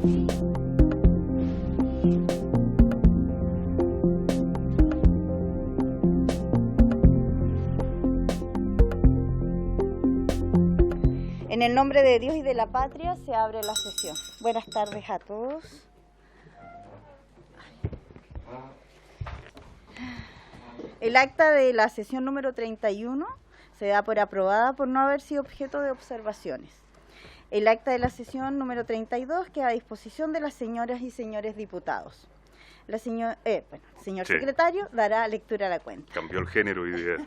En el nombre de Dios y de la patria se abre la sesión. Buenas tardes a todos. El acta de la sesión número 31 se da por aprobada por no haber sido objeto de observaciones. El acta de la sesión número 32 queda a disposición de las señoras y señores diputados. Señor secretario dará lectura a la cuenta. Cambió el género hoy día.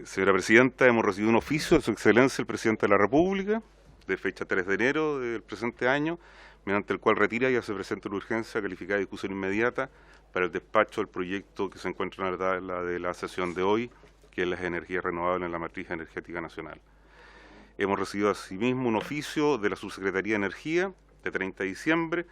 Señora Presidenta, hemos recibido un oficio de Su Excelencia el Presidente de la República, de fecha 3 de enero del presente año, mediante el cual retira y hace presente una urgencia calificada de discusión inmediata para el despacho del proyecto que se encuentra en la de la sesión de hoy, que es las energías renovables en la matriz energética nacional. Hemos recibido asimismo un oficio de la Subsecretaría de Energía, de 30 de diciembre,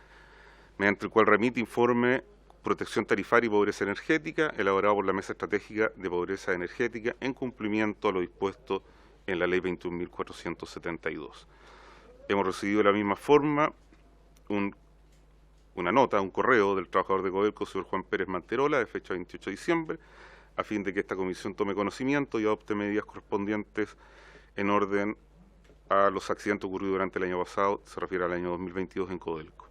mediante el cual remite informe Protección Tarifaria y Pobreza Energética, elaborado por la Mesa Estratégica de Pobreza Energética, en cumplimiento a lo dispuesto en la Ley 21.472. Hemos recibido de la misma forma una nota, un correo del trabajador de Codelco, señor Juan Pérez Manterola, de fecha 28 de diciembre, a fin de que esta comisión tome conocimiento y adopte medidas correspondientes en orden a los accidentes ocurridos durante el año pasado, se refiere al año 2022 en Codelco.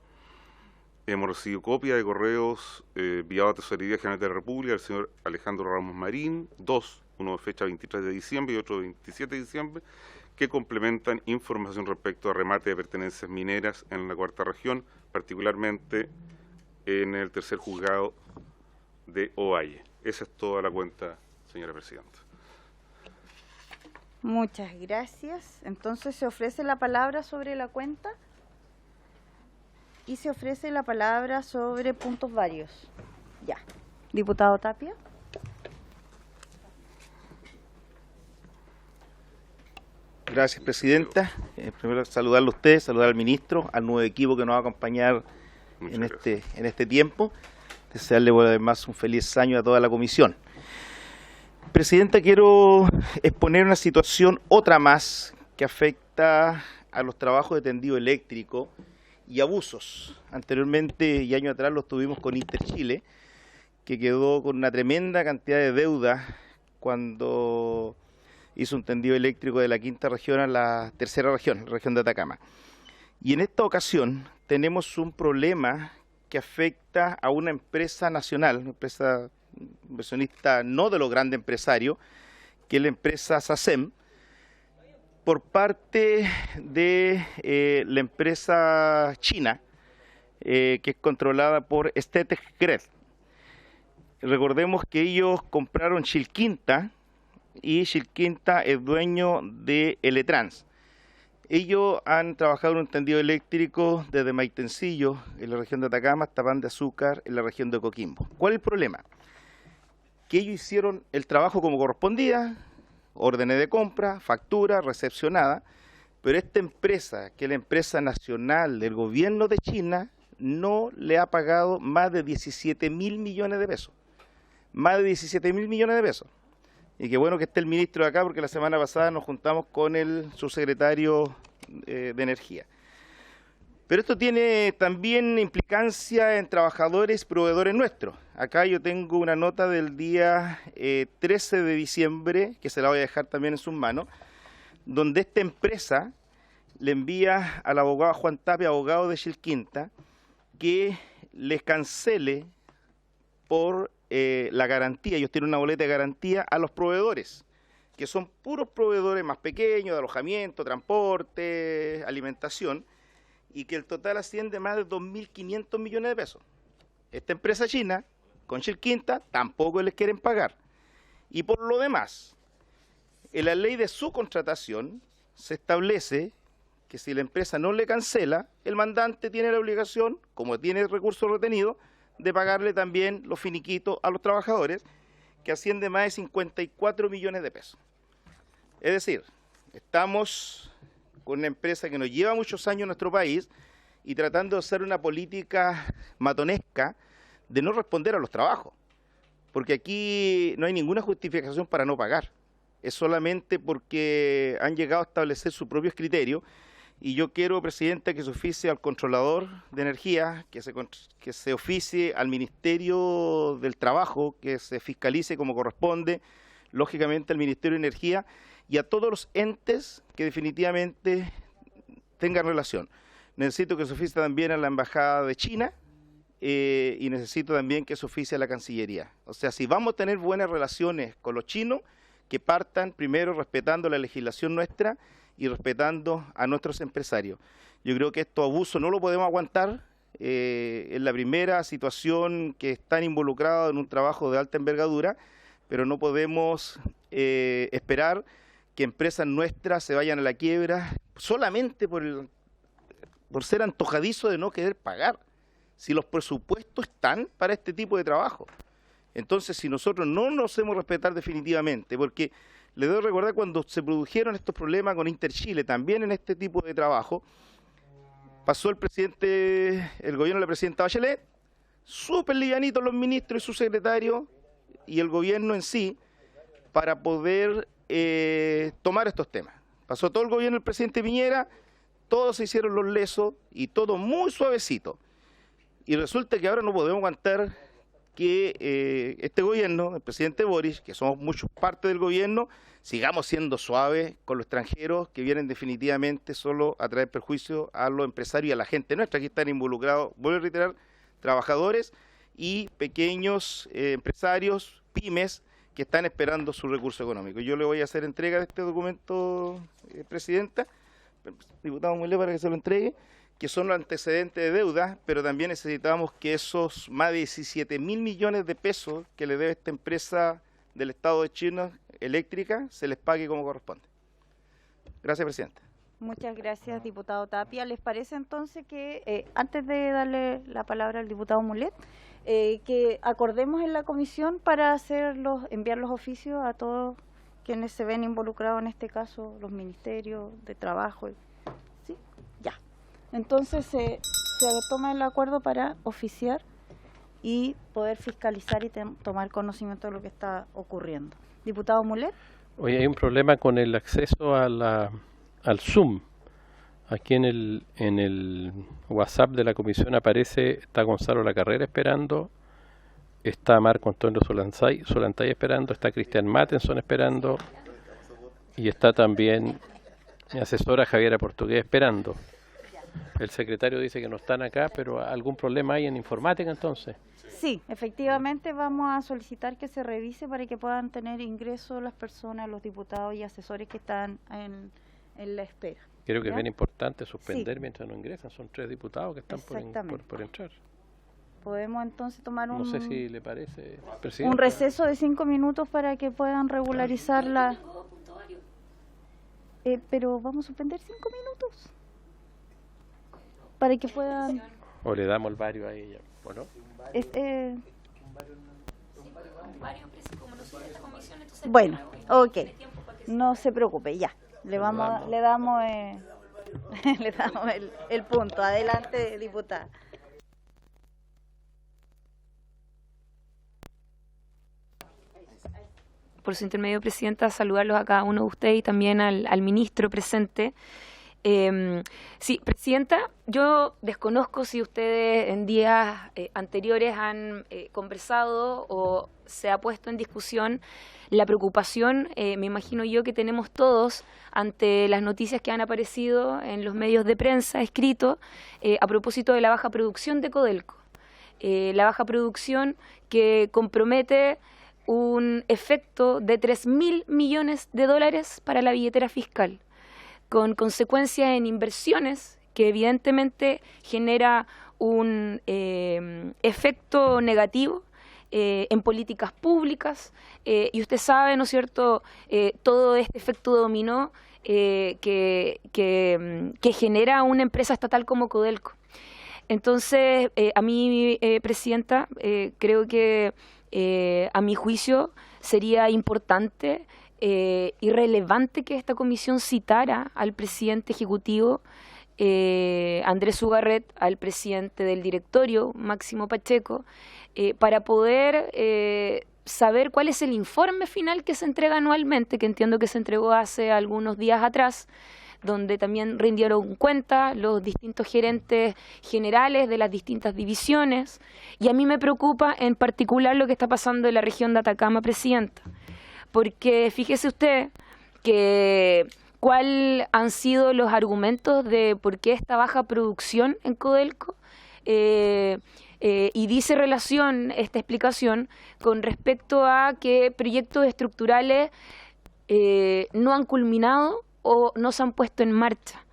Hemos recibido copia de correos enviados a Tesorería General de la República del señor Alejandro Ramos Marín, uno de fecha 23 de diciembre y otro de 27 de diciembre, que complementan información respecto a remate de pertenencias mineras en la cuarta región, particularmente en el tercer juzgado de Ovalle. Esa es toda la cuenta, señora Presidenta. Muchas gracias. Entonces se ofrece la palabra sobre la cuenta y se ofrece la palabra sobre puntos varios. Ya. Diputado Tapia. Gracias, Presidenta. Primero saludarle a usted, saludar al ministro, al nuevo equipo que nos va a acompañar en este tiempo. Desearle además un feliz año a toda la comisión. Presidenta, quiero exponer una situación, otra más, que afecta a los trabajos de tendido eléctrico y abusos. Anteriormente y años atrás los tuvimos con Interchile, que quedó con una tremenda cantidad de deuda cuando hizo un tendido eléctrico de la quinta región a la tercera región, la región de Atacama. Y en esta ocasión tenemos un problema que afecta a una empresa nacional, una empresa inversionista no de los grandes empresarios, que es la empresa SACEM, por parte de la empresa china, que es controlada por Stetex Gred. Recordemos que ellos compraron Chilquinta, y Chilquinta es dueño de Eletrans. Ellos han trabajado en un tendido eléctrico desde Maitencillo, en la región de Atacama, hasta Pan de Azúcar, en la región de Coquimbo. ¿Cuál es el problema? Que ellos hicieron el trabajo como correspondía, órdenes de compra, factura, recepcionada, pero esta empresa, que es la empresa nacional del gobierno de China, no le ha pagado más de 17.000 millones de pesos. Más de 17.000 millones de pesos. Y qué bueno que esté el ministro de acá, porque la semana pasada nos juntamos con el subsecretario de Energía. Pero esto tiene también implicancia en trabajadores, proveedores nuestros. Acá yo tengo una nota del día 13 de diciembre, que se la voy a dejar también en sus manos, donde esta empresa le envía al abogado Juan Tapia, abogado de Chilquinta, que les cancele por la garantía. Ellos tienen una boleta de garantía a los proveedores, que son puros proveedores más pequeños, de alojamiento, transporte, alimentación, y que el total asciende a más de 2.500 millones de pesos. Esta empresa china, con Chilquinta, tampoco les quieren pagar. Y por lo demás, en la ley de subcontratación se establece que si la empresa no le cancela, el mandante tiene la obligación, como tiene recursos retenidos, de pagarle también los finiquitos a los trabajadores, que asciende más de 54 millones de pesos. Es decir, estamos con una empresa que nos lleva muchos años en nuestro país y tratando de hacer una política matonesca de no responder a los trabajos, porque aquí no hay ninguna justificación para no pagar. Es solamente porque han llegado a establecer sus propios criterios y yo quiero, Presidenta, que se oficie al Controlador de Energía, que se oficie al Ministerio del Trabajo, que se fiscalice como corresponde, lógicamente al Ministerio de Energía y a todos los entes que definitivamente tengan relación. Necesito que se oficie también a la Embajada de China y necesito también que se oficie a la Cancillería. O sea, si vamos a tener buenas relaciones con los chinos, que partan primero respetando la legislación nuestra y respetando a nuestros empresarios. Yo creo que estos abusos no lo podemos aguantar. Es la primera situación que están involucrados en un trabajo de alta envergadura, pero no podemos esperar que empresas nuestras se vayan a la quiebra solamente por ser antojadizo de no querer pagar, si los presupuestos están para este tipo de trabajo. Entonces, si nosotros no nos hacemos respetar definitivamente, porque le debo recordar cuando se produjeron estos problemas con Interchile, también en este tipo de trabajo, pasó el gobierno de la presidenta Bachelet, súper livianitos los ministros y sus secretarios y el gobierno en sí, para poder tomar estos temas. Pasó todo el gobierno del presidente Piñera, todos se hicieron los lesos y todo muy suavecito. Y resulta que ahora no podemos aguantar que este gobierno, el presidente Boric, que somos muchos parte del gobierno, sigamos siendo suaves con los extranjeros que vienen definitivamente solo a traer perjuicio a los empresarios y a la gente nuestra. Aquí están involucrados, vuelvo a reiterar, trabajadores y pequeños empresarios, pymes, que están esperando su recurso económico. Yo le voy a hacer entrega de este documento, Presidenta, diputado Mulé, para que se lo entregue, que son los antecedentes de deuda, pero también necesitamos que esos más de 17.000 millones de pesos que le debe esta empresa del Estado de China eléctrica se les pague como corresponde. Gracias, Presidenta. Muchas gracias, diputado Tapia. ¿Les parece entonces que, antes de darle la palabra al diputado Mulet, que acordemos en la comisión para enviar los oficios a todos quienes se ven involucrados en este caso, los ministerios de trabajo? ¿Sí? Ya. Entonces se toma el acuerdo para oficiar y poder fiscalizar y tomar conocimiento de lo que está ocurriendo. Diputado Mulet. Hoy hay un problema con el acceso al Zoom. Aquí en el WhatsApp de la comisión está Gonzalo Lacarrera esperando, está Marco Antonio Solantay esperando, está Cristian Mattenson esperando y está también mi asesora Javiera Portugués esperando. El secretario dice que no están acá, pero ¿algún problema hay en informática entonces? Sí, efectivamente vamos a solicitar que se revise para que puedan tener ingreso las personas, los diputados y asesores que están en la espera. Creo que ¿ya? es bien importante suspender Sí. mientras no ingresan. Son 3 diputados que están por entrar. Podemos entonces tomar No sé si le parece, presidente. un receso de 5 minutos para que puedan regularizar la... pero vamos a suspender 5 minutos para que puedan... O le damos el vario a ella, ¿o no? Bueno, ok, no se preocupe, ya. Le damos el punto. Adelante, diputada. Por su intermedio, Presidenta, saludarlos a cada uno de ustedes y también al ministro presente. Sí, Presidenta, yo desconozco si ustedes en días anteriores han conversado o se ha puesto en discusión la preocupación, me imagino yo, que tenemos todos ante las noticias que han aparecido en los medios de prensa escritos a propósito de la baja producción de Codelco. La baja producción que compromete un efecto de 3.000 millones de dólares para la billetera fiscal, con consecuencias en inversiones que evidentemente genera un efecto negativo en políticas públicas, y usted sabe, ¿no es cierto?, todo este efecto dominó que genera una empresa estatal como Codelco. Entonces, a mí, Presidenta, creo que a mi juicio sería importante y relevante que esta comisión citara al presidente ejecutivo Andrés Ugarret, al presidente del directorio Máximo Pacheco, para poder saber cuál es el informe final que se entrega anualmente, que entiendo que se entregó hace algunos días atrás, donde también rindieron cuenta los distintos gerentes generales de las distintas divisiones. Y a mí me preocupa en particular lo que está pasando en la región de Atacama, presidenta, porque fíjese usted que cuáles han sido los argumentos de por qué esta baja producción en Codelco, y dice relación esta explicación con respecto a que proyectos estructurales no han culminado o no se han puesto en marcha.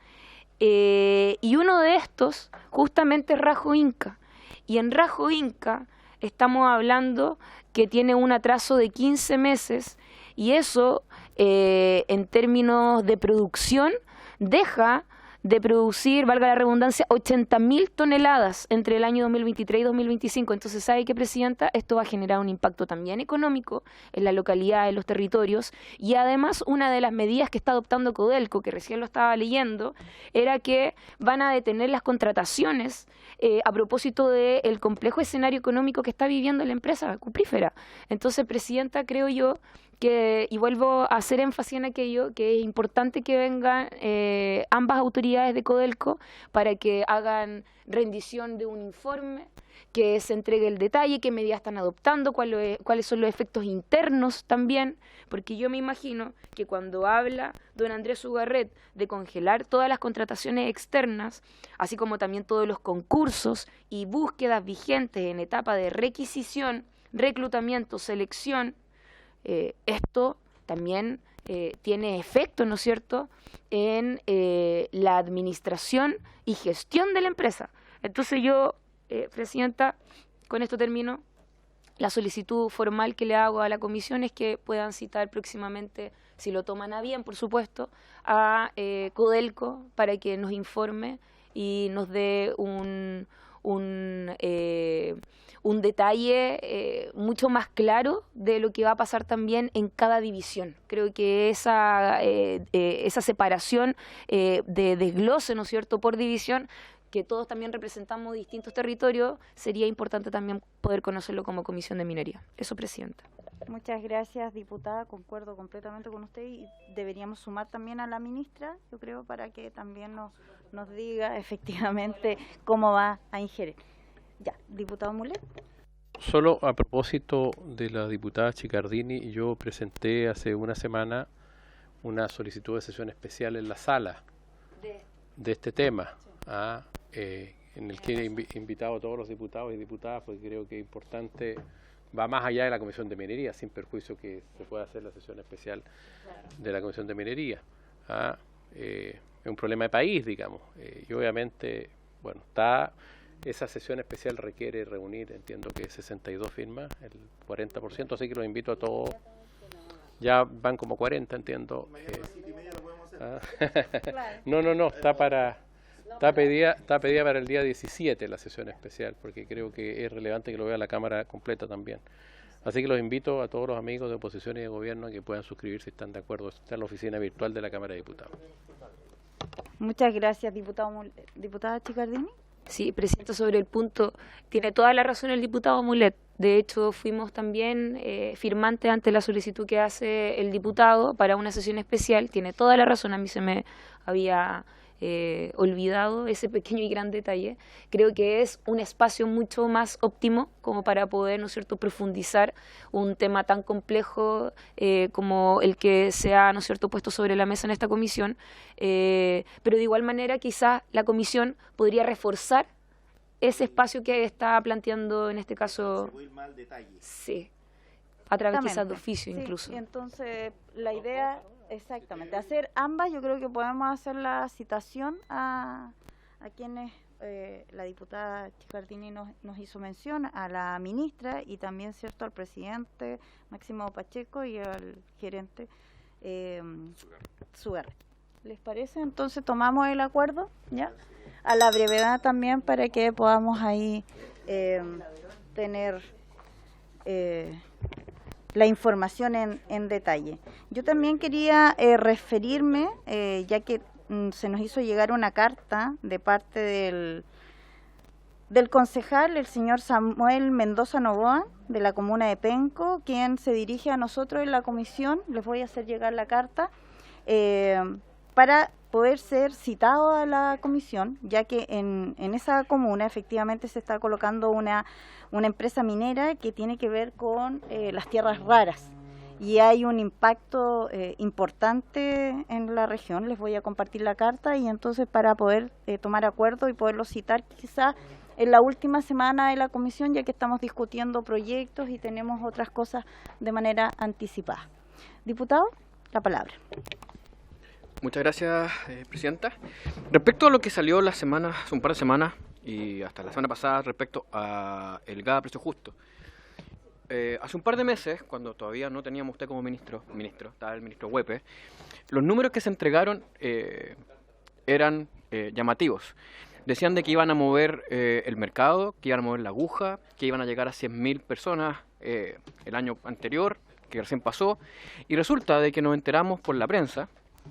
Y uno de estos justamente es Rajo Inca. Y en Rajo Inca estamos hablando que tiene un atraso de 15 meses y eso, en términos de producción, deja de producir, valga la redundancia, 80.000 toneladas entre el año 2023 y 2025. Entonces, ¿sabe qué, presidenta? Esto va a generar un impacto también económico en la localidad, en los territorios, y además una de las medidas que está adoptando Codelco, que recién lo estaba leyendo, era que van a detener las contrataciones a propósito del complejo escenario económico que está viviendo la empresa cuprífera. Entonces, presidenta, creo yo que, y vuelvo a hacer énfasis en aquello, que es importante que vengan ambas autoridades de Codelco para que hagan rendición de un informe, que se entregue el detalle, qué medidas están adoptando, cuáles son los efectos internos también, porque yo me imagino que cuando habla don Andrés Ugarret de congelar todas las contrataciones externas, así como también todos los concursos y búsquedas vigentes en etapa de requisición, reclutamiento, selección, esto también tiene efecto, ¿no es cierto?, en la administración y gestión de la empresa. Entonces yo, presidenta, con esto termino. La solicitud formal que le hago a la comisión es que puedan citar próximamente, si lo toman a bien, por supuesto, a Codelco para que nos informe y nos dé un detalle mucho más claro de lo que va a pasar también en cada división. Creo que esa separación de desglose, ¿no es cierto?, por división, que todos también representamos distintos territorios, sería importante también poder conocerlo como Comisión de Minería. Eso, presidenta. Muchas gracias, diputada. Concuerdo completamente con usted y deberíamos sumar también a la ministra, yo creo, para que también nos diga efectivamente cómo va a ingerir. Ya, diputado Mulet. Solo a propósito de la diputada Chicardini, yo presenté hace una semana una solicitud de sesión especial en la sala de este tema, en el que he invitado a todos los diputados y diputadas, porque creo que es importante, va más allá de la Comisión de Minería, sin perjuicio que se pueda hacer la sesión especial de la Comisión de Minería. Es un problema de país, digamos, y obviamente, bueno, esa sesión especial requiere reunir, entiendo que 62 firmas, el 40%, así que los invito a todos. Ya van como 40, entiendo. No, está pedida para el día 17 la sesión especial, porque creo que es relevante que lo vea la Cámara completa también. Así que los invito a todos los amigos de oposición y de gobierno a que puedan suscribirse si están de acuerdo. Está en la oficina virtual de la Cámara de Diputados. Muchas gracias, diputada Chicardini. Sí, presidenta, sobre el punto, tiene toda la razón el diputado Mulet. De hecho, fuimos también firmantes ante la solicitud que hace el diputado para una sesión especial. Tiene toda la razón, a mí se me había olvidado ese pequeño y gran detalle. Creo que es un espacio mucho más óptimo como para poder, ¿no es cierto?, profundizar un tema tan complejo como el que se ha, ¿no es cierto?, puesto sobre la mesa en esta comisión. Pero de igual manera quizás la comisión podría reforzar ese espacio que está planteando en este caso. Sí, a través quizás de oficio incluso. Sí, entonces la idea, exactamente, hacer ambas. Yo creo que podemos hacer la citación a quienes la diputada Chicardini nos hizo mención, a la ministra y también, cierto, al presidente Máximo Pacheco y al gerente Sugar. ¿Les parece? Entonces tomamos el acuerdo, ¿ya? A la brevedad también para que podamos ahí tener la información en detalle. Yo también quería referirme, ya que se nos hizo llegar una carta de parte del concejal, el señor Samuel Mendoza Novoa, de la comuna de Penco, quien se dirige a nosotros en la comisión. Les voy a hacer llegar la carta para poder ser citado a la comisión, ya que en esa comuna efectivamente se está colocando una empresa minera que tiene que ver con las tierras raras. Y hay un impacto importante en la región. Les voy a compartir la carta y entonces para poder tomar acuerdo y poderlo citar quizás en la última semana de la comisión, ya que estamos discutiendo proyectos y tenemos otras cosas de manera anticipada. Diputado, la palabra. Muchas gracias, Presidenta. Respecto a lo que salió hace un par de semanas y hasta la semana pasada respecto a el gas a precio justo, hace un par de meses, cuando todavía no teníamos usted como ministro, estaba el ministro Huepe, los números que se entregaron eran llamativos. Decían de que iban a mover el mercado, que iban a mover la aguja, que iban a llegar a 100.000 personas el año anterior, que recién pasó, y resulta de que nos enteramos por la prensa,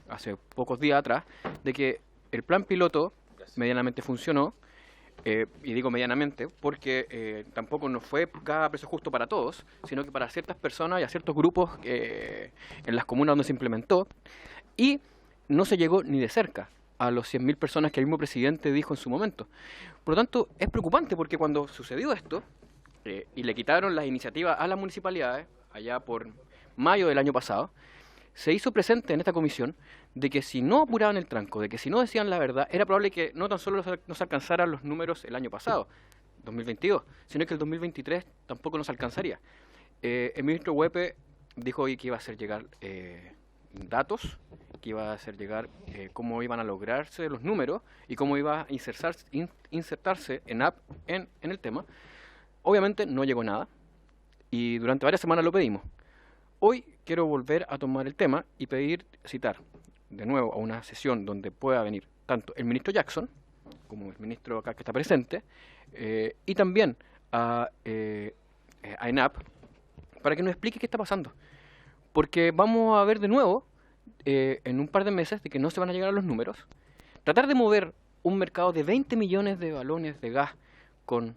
hace pocos días atrás, de que el plan piloto medianamente funcionó. Y digo medianamente porque tampoco no fue gas a precio justo para todos, sino que para ciertas personas y a ciertos grupos en las comunas donde se implementó, y no se llegó ni de cerca a los 100.000 personas que el mismo presidente dijo en su momento. Por lo tanto, es preocupante porque cuando sucedió esto y le quitaron las iniciativas a las municipalidades, allá por mayo del año pasado, se hizo presente en esta comisión de que si no apuraban el tranco, de que si no decían la verdad, era probable que no tan solo nos alcanzaran los números el año pasado, 2022, sino que el 2023 tampoco nos alcanzaría. El ministro Huepe dijo hoy que iba a hacer llegar datos, que iba a hacer llegar cómo iban a lograrse los números y cómo iba a insertarse en el tema. Obviamente no llegó nada y durante varias semanas lo pedimos. Hoy quiero volver a tomar el tema y citar de nuevo a una sesión donde pueda venir tanto el ministro Jackson, como el ministro acá que está presente, y también a ENAP, para que nos explique qué está pasando. Porque vamos a ver de nuevo, en un par de meses, de que no se van a llegar a los números. Tratar de mover un mercado de 20 millones de balones de gas con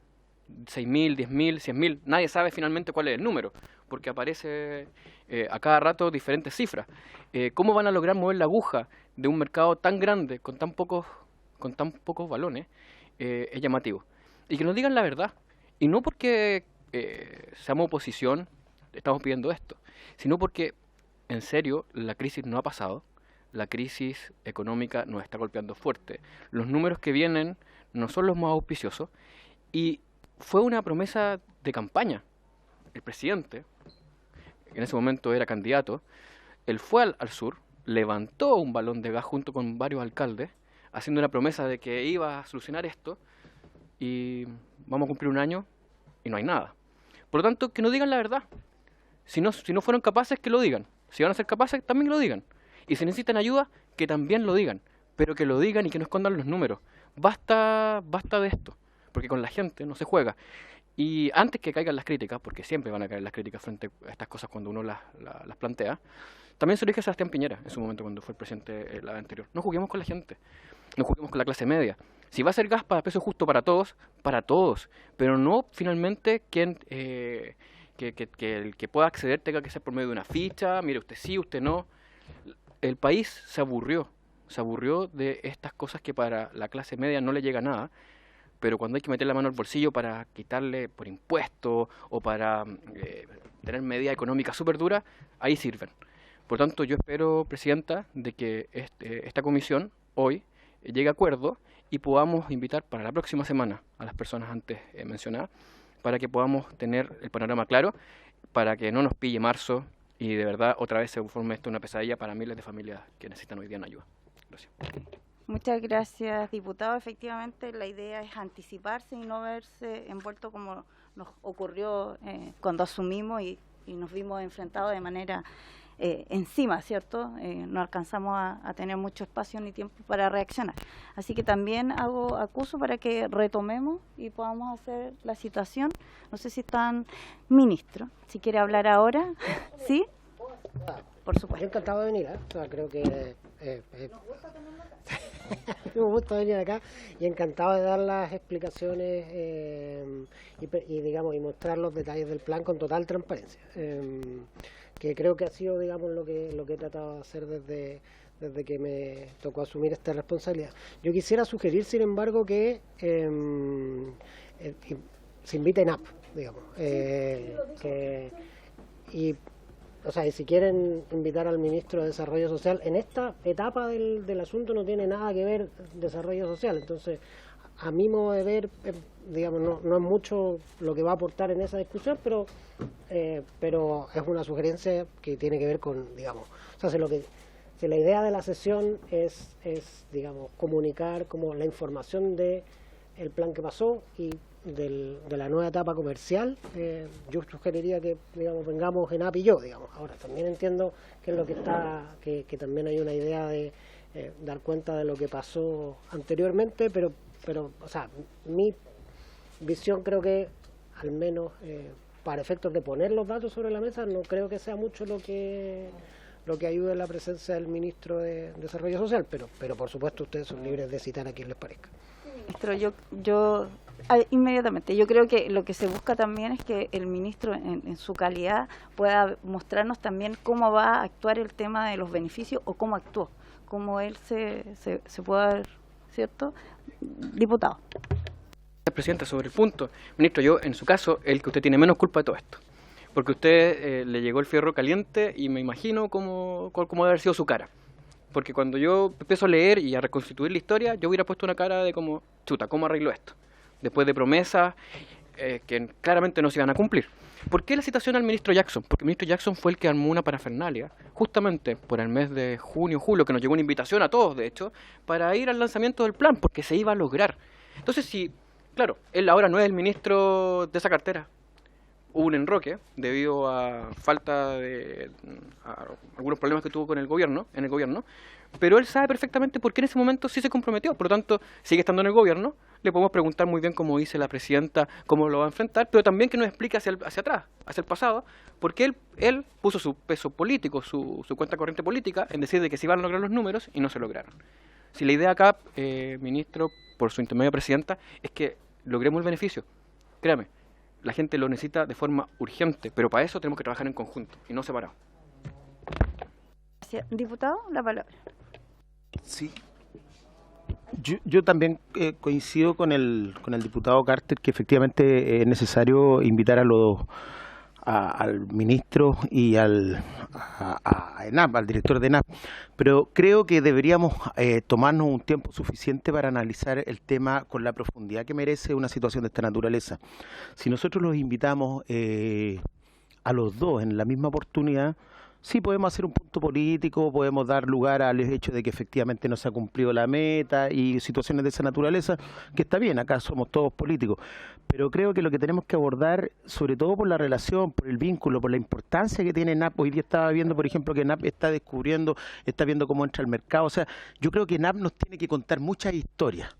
6.000, 10.000, 100.000, nadie sabe finalmente cuál es el número, porque aparece a cada rato diferentes cifras. ¿Cómo van a lograr mover la aguja de un mercado tan grande, con tan pocos balones? Es llamativo. Y que nos digan la verdad. Y no porque seamos oposición, estamos pidiendo esto, sino porque, en serio, la crisis no ha pasado. La crisis económica nos está golpeando fuerte. Los números que vienen no son los más auspiciosos. Y fue una promesa de campaña. El presidente, en ese momento era candidato, él fue al sur, levantó un balón de gas junto con varios alcaldes, haciendo una promesa de que iba a solucionar esto, y vamos a cumplir un año y no hay nada. Por lo tanto, que nos digan la verdad. Si no fueron capaces, que lo digan. Si van a ser capaces, también que lo digan. Y si necesitan ayuda, que también lo digan. Pero que lo digan y que no escondan los números. Basta de esto, porque con la gente no se juega. Y antes que caigan las críticas, porque siempre van a caer las críticas frente a estas cosas cuando uno las plantea, también se lo dije a Sebastián Piñera en su momento cuando fue el presidente la anterior. No juguemos con la gente, no juguemos con la clase media. Si va a ser gas para precio justo para todos, pero no finalmente que el que pueda acceder tenga que ser por medio de una ficha, mire usted sí, usted no. El país se aburrió de estas cosas que para la clase media no le llega nada. Pero cuando hay que meter la mano al bolsillo para quitarle por impuestos o para tener medidas económicas súper duras, ahí sirven. Por tanto, yo espero, Presidenta, de que esta comisión hoy llegue a acuerdo y podamos invitar para la próxima semana a las personas antes mencionadas, para que podamos tener el panorama claro, para que no nos pille marzo y de verdad otra vez se forme esto una pesadilla para miles de familias que necesitan hoy día ayuda. Gracias. Muchas gracias, diputado. Efectivamente, la idea es anticiparse y no verse envuelto como nos ocurrió cuando asumimos y nos vimos enfrentados de manera encima, ¿cierto? No alcanzamos a tener mucho espacio ni tiempo para reaccionar. Así que también acuso para que retomemos y podamos hacer la situación. No sé si están ministros, si quiere hablar ahora. ¿Sí? Por supuesto. Yo encantado de venir, o sea, creo que me gusta venir acá y encantado de dar las explicaciones y mostrar los detalles del plan con total transparencia, que creo que ha sido, digamos, lo que he tratado de hacer desde desde que me tocó asumir esta responsabilidad. Yo quisiera sugerir, sin embargo, que se invite ENAP, digamos, y si quieren invitar al ministro de Desarrollo Social, en esta etapa del asunto no tiene nada que ver desarrollo social, entonces a mi modo de ver, digamos, no es mucho lo que va a aportar en esa discusión, pero es una sugerencia que tiene que ver con, digamos, si la idea de la sesión es digamos, comunicar como la información de el plan que pasó y de la nueva etapa comercial, yo sugeriría que, digamos, vengamos ENAP y yo, digamos. Ahora, también entiendo que es lo que está, que también hay una idea de dar cuenta de lo que pasó anteriormente, pero o sea, mi visión creo que, al menos para efectos de poner los datos sobre la mesa, no creo que sea mucho lo que ayude en la presencia del ministro de Desarrollo Social, pero por supuesto ustedes son libres de citar a quien les parezca. Ministro, yo inmediatamente, yo creo que lo que se busca también es que el ministro en su calidad pueda mostrarnos también cómo va a actuar el tema de los beneficios o cómo actuó, cómo él se pueda ver, ¿cierto? Diputado. Presidenta, sobre el punto, ministro, yo en su caso, el que usted tiene menos culpa de todo esto, porque usted le llegó el fierro caliente y me imagino cómo debe haber sido su cara. Porque cuando yo empiezo a leer y a reconstituir la historia, yo hubiera puesto una cara de como, chuta, ¿cómo arreglo esto? Después de promesas que claramente no se iban a cumplir. ¿Por qué la citación al ministro Jackson? Porque el ministro Jackson fue el que armó una parafernalia, justamente por el mes de junio, julio, que nos llegó una invitación a todos, de hecho, para ir al lanzamiento del plan, porque se iba a lograr. Entonces, si, claro, él ahora no es el ministro de esa cartera, hubo un enroque debido a falta de algunos problemas que tuvo con el gobierno, pero él sabe perfectamente por qué en ese momento sí se comprometió, por lo tanto sigue estando en el gobierno, le podemos preguntar muy bien, como dice la presidenta, cómo lo va a enfrentar, pero también que nos explique hacia atrás, hacia el pasado, porque él puso su peso político, su cuenta corriente política, en decir de que se iban a lograr los números y no se lograron. Si la idea acá, ministro, por su intermedio presidenta, es que logremos el beneficio, créame, la gente lo necesita de forma urgente, pero para eso tenemos que trabajar en conjunto y no separado. Gracias. Diputado, la palabra. Sí. Yo también coincido con el diputado Carter que efectivamente es necesario invitar al ministro y a ENAP, al director de ENAP, pero creo que deberíamos tomarnos un tiempo suficiente para analizar el tema con la profundidad que merece una situación de esta naturaleza. Si nosotros los invitamos a los dos en la misma oportunidad, sí podemos hacer un punto político, podemos dar lugar al hecho de que efectivamente no se ha cumplido la meta y situaciones de esa naturaleza, que está bien, acá somos todos políticos, pero creo que lo que tenemos que abordar, sobre todo por la relación, por el vínculo, por la importancia que tiene ENAP, hoy día estaba viendo, por ejemplo, que ENAP está descubriendo, está viendo cómo entra al mercado, o sea, yo creo que ENAP nos tiene que contar muchas historias.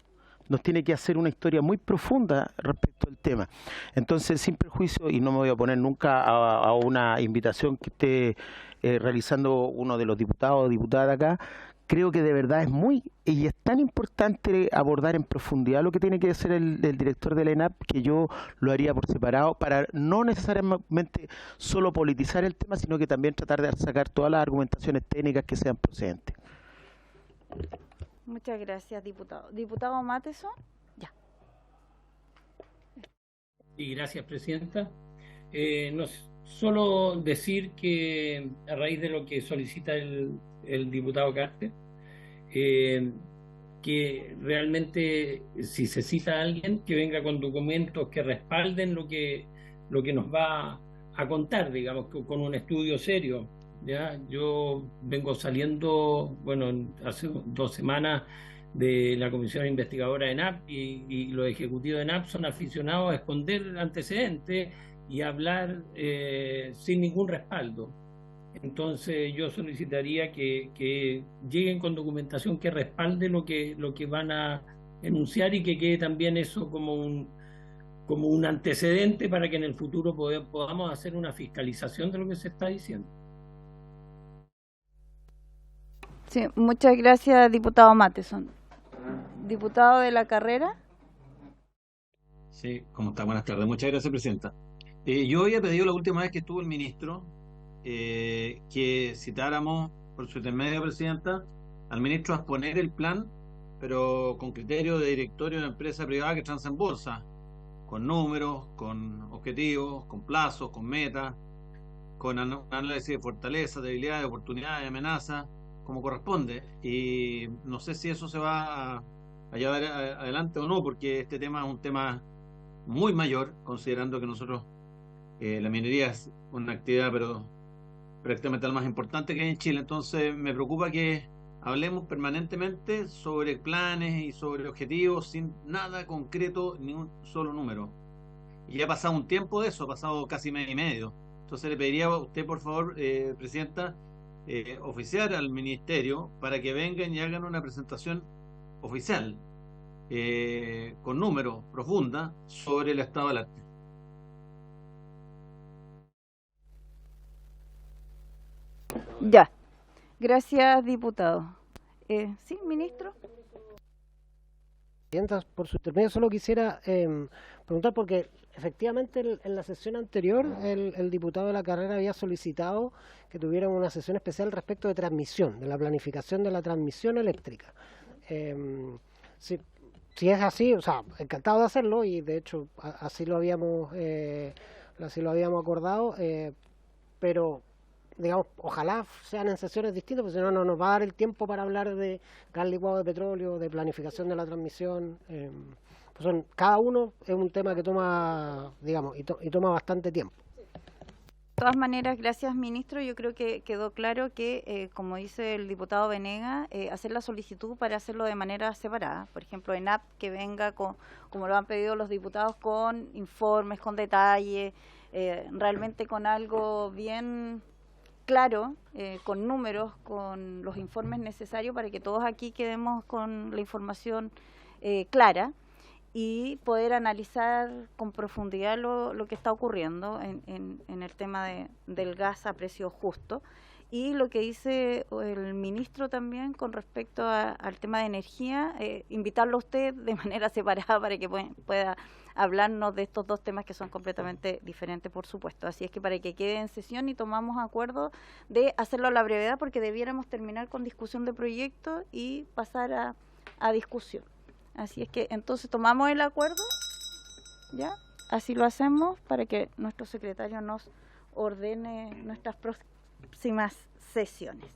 Nos tiene que hacer una historia muy profunda respecto al tema. Entonces, sin perjuicio, y no me voy a oponer nunca a una invitación que esté realizando uno de los diputados o diputadas acá, creo que de verdad es tan importante abordar en profundidad lo que tiene que hacer el director de la ENAP, que yo lo haría por separado, para no necesariamente solo politizar el tema, sino que también tratar de sacar todas las argumentaciones técnicas que sean procedentes. Muchas gracias, diputado. Diputado Matheson, ya. Y gracias, presidenta. Solo decir que a raíz de lo que solicita el diputado Carter, que realmente si se cita a alguien, que venga con documentos que respalden lo que nos va a contar, digamos, con un estudio serio. ¿Ya? Yo vengo saliendo, hace 2 semanas de la comisión investigadora de ENAP y los ejecutivos de ENAP son aficionados a esconder antecedentes y hablar sin ningún respaldo. Entonces yo solicitaría que lleguen con documentación que respalde lo que van a enunciar y que quede también eso como un antecedente para que en el futuro podamos hacer una fiscalización de lo que se está diciendo. Sí, muchas gracias, diputado Matheson. Diputado de la Carrera. Sí, ¿cómo está? Buenas tardes. Muchas gracias, presidenta. Yo había pedido la última vez que estuvo el ministro que citáramos, por su intermedio, presidenta, al ministro a exponer el plan, pero con criterio de directorio de una empresa privada que transa en bolsa, con números, con objetivos, con plazos, con metas, con análisis de fortaleza, debilidades, oportunidades, amenazas, como corresponde. Y no sé si eso se va a llevar adelante o no, porque este tema es un tema muy mayor, considerando que nosotros, la minería es una actividad pero prácticamente la más importante que hay en Chile. Entonces me preocupa que hablemos permanentemente sobre planes y sobre objetivos sin nada concreto, ni un solo número. Y ya ha pasado un tiempo de eso, ha pasado casi mes y medio. Entonces le pediría a usted, por favor, Presidenta, oficiar al Ministerio para que vengan y hagan una presentación oficial, con números, profunda, sobre el estado del arte. Ya. Gracias, diputado. ¿Sí, ministro? Presidenta, por su intermedio solo quisiera preguntar, porque efectivamente en la sesión anterior el diputado de la carrera había solicitado que tuvieran una sesión especial respecto de transmisión, de la planificación de la transmisión eléctrica. Si es así, o sea, encantado de hacerlo, y de hecho así lo habíamos acordado, pero digamos, ojalá sean en sesiones distintas, porque si no, no nos va a dar el tiempo para hablar de gas licuado de petróleo, de planificación de la transmisión. Cada uno es un tema que toma, digamos, y toma bastante tiempo. De todas maneras, gracias, ministro. Yo creo que quedó claro que, como dice el diputado Venega, hacer la solicitud para hacerlo de manera separada. Por ejemplo, ENAP, que venga, como lo han pedido los diputados, con informes, con detalle, realmente con algo bien claro, con números, con los informes necesarios para que todos aquí quedemos con la información clara y poder analizar con profundidad lo que está ocurriendo en el tema del gas a precio justo. Y lo que dice el ministro también con respecto al tema de energía, invitarlo a usted de manera separada para que pueda hablarnos de estos dos temas que son completamente diferentes, por supuesto. Así es que para que quede en sesión y tomamos acuerdo de hacerlo a la brevedad, porque debiéramos terminar con discusión de proyecto y pasar a discusión. Así es que entonces tomamos el acuerdo, ¿ya? Así lo hacemos para que nuestro secretario nos ordene nuestras próximas sesiones.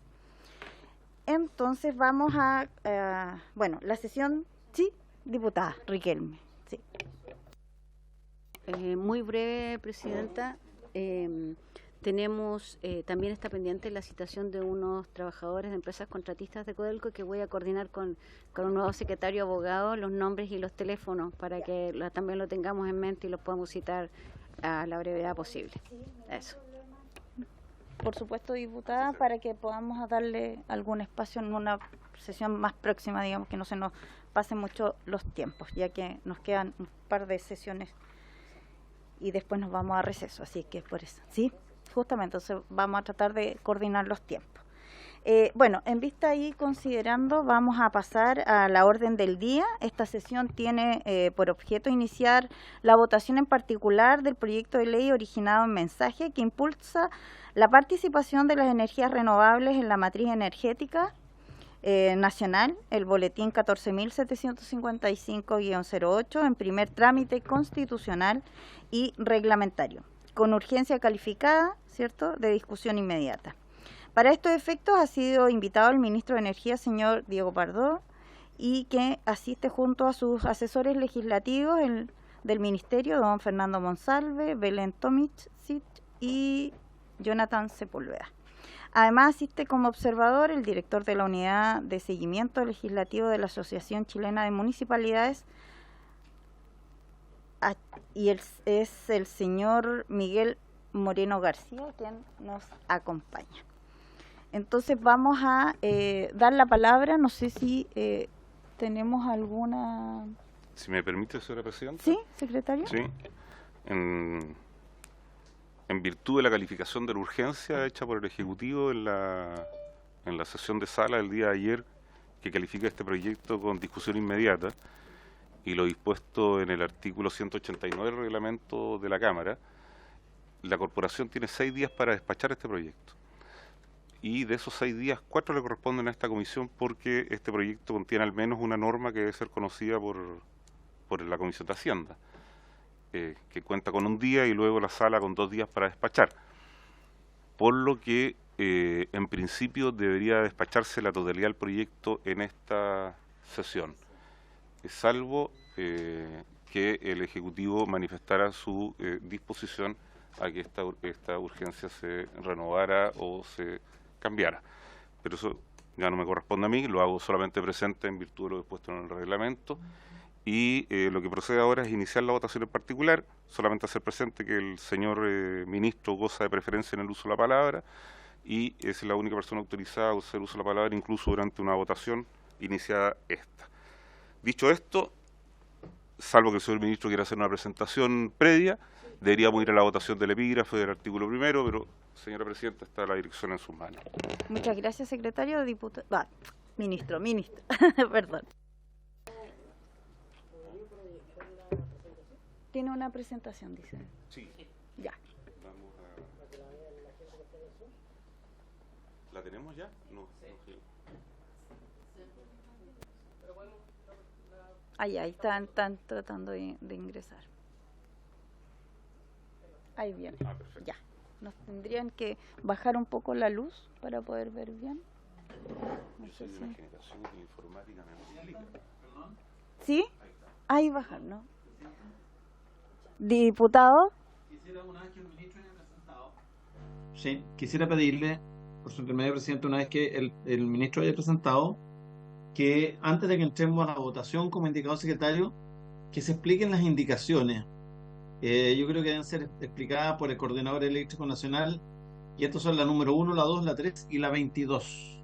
Entonces vamos bueno, la sesión, sí, diputada Riquelme, sí. Muy breve, Presidenta. Tenemos, también está pendiente la citación de unos trabajadores de empresas contratistas de Codelco, que voy a coordinar con un nuevo secretario abogado los nombres y los teléfonos para que también lo tengamos en mente y los podamos citar a la brevedad posible. Eso. Por supuesto, diputada, para que podamos darle algún espacio en una sesión más próxima, digamos, que no se nos pasen mucho los tiempos, ya que nos quedan un par de sesiones y después nos vamos a receso, así que por eso, ¿sí? Justamente, entonces vamos a tratar de coordinar los tiempos. Bueno, en vista y considerando, vamos a pasar a la orden del día. Esta sesión tiene por objeto iniciar la votación en particular del proyecto de ley originado en mensaje que impulsa la participación de las energías renovables en la matriz energética nacional, el boletín 14.755-08, en primer trámite constitucional y reglamentario, con urgencia calificada, ¿cierto?, de discusión inmediata. Para estos efectos ha sido invitado el ministro de Energía, señor Diego Pardo, y que asiste junto a sus asesores legislativos del ministerio, don Fernando Monsalve, Belén Tomic y Jonathan Sepúlveda. Además asiste como observador el director de la Unidad de Seguimiento Legislativo de la Asociación Chilena de Municipalidades, y es el señor Miguel Moreno García, quien nos acompaña. Entonces vamos a dar la palabra, no sé si tenemos alguna... Si me permite, señora Presidenta. ¿Sí, secretario? Sí. En virtud de la calificación de la urgencia hecha por el Ejecutivo en la sesión de sala del día de ayer, que califica este proyecto con discusión inmediata, y lo dispuesto en el artículo 189 del reglamento de la Cámara, la Corporación tiene 6 días para despachar este proyecto. y de esos 6 días, 4 le corresponden a esta comisión porque este proyecto contiene al menos una norma que debe ser conocida por la Comisión de Hacienda, que cuenta con 1 día y luego la sala con 2 días para despachar. Por lo que en principio debería despacharse la totalidad del proyecto en esta sesión, salvo que el Ejecutivo manifestara su disposición a que esta urgencia se renovara o se cambiara. Pero eso ya no me corresponde a mí, lo hago solamente presente en virtud de lo dispuesto en el reglamento. Y lo que procede ahora es iniciar la votación en particular, solamente hacer presente que el señor ministro goza de preferencia en el uso de la palabra y es la única persona autorizada a hacer uso de la palabra incluso durante una votación iniciada esta. Dicho esto, salvo que el señor ministro quiera hacer una presentación previa, deberíamos ir a la votación del epígrafe del artículo primero, pero, señora presidenta, está la dirección en sus manos. Muchas gracias, secretario. Ministro, perdón. Tiene una presentación, dice. Sí. Ya. Vamos a... ¿La tenemos ya? No. Ahí están tratando de ingresar. Ahí viene. Perfecto. Ya. Nos tendrían que bajar un poco la luz para poder ver bien. No sé si... una generación de informática me explica. ¿Sí? Ahí bajar, ¿no? Diputado. Quisiera, una vez que el ministro haya presentado. Sí, quisiera pedirle, por su intermedio, presidente, una vez que el ministro haya presentado, que antes de que entremos a la votación, como indicado el secretario, que se expliquen las indicaciones. Yo creo que deben ser explicadas por el Coordinador Eléctrico Nacional, y estos son la número 1, la 2, la 3 y la 22.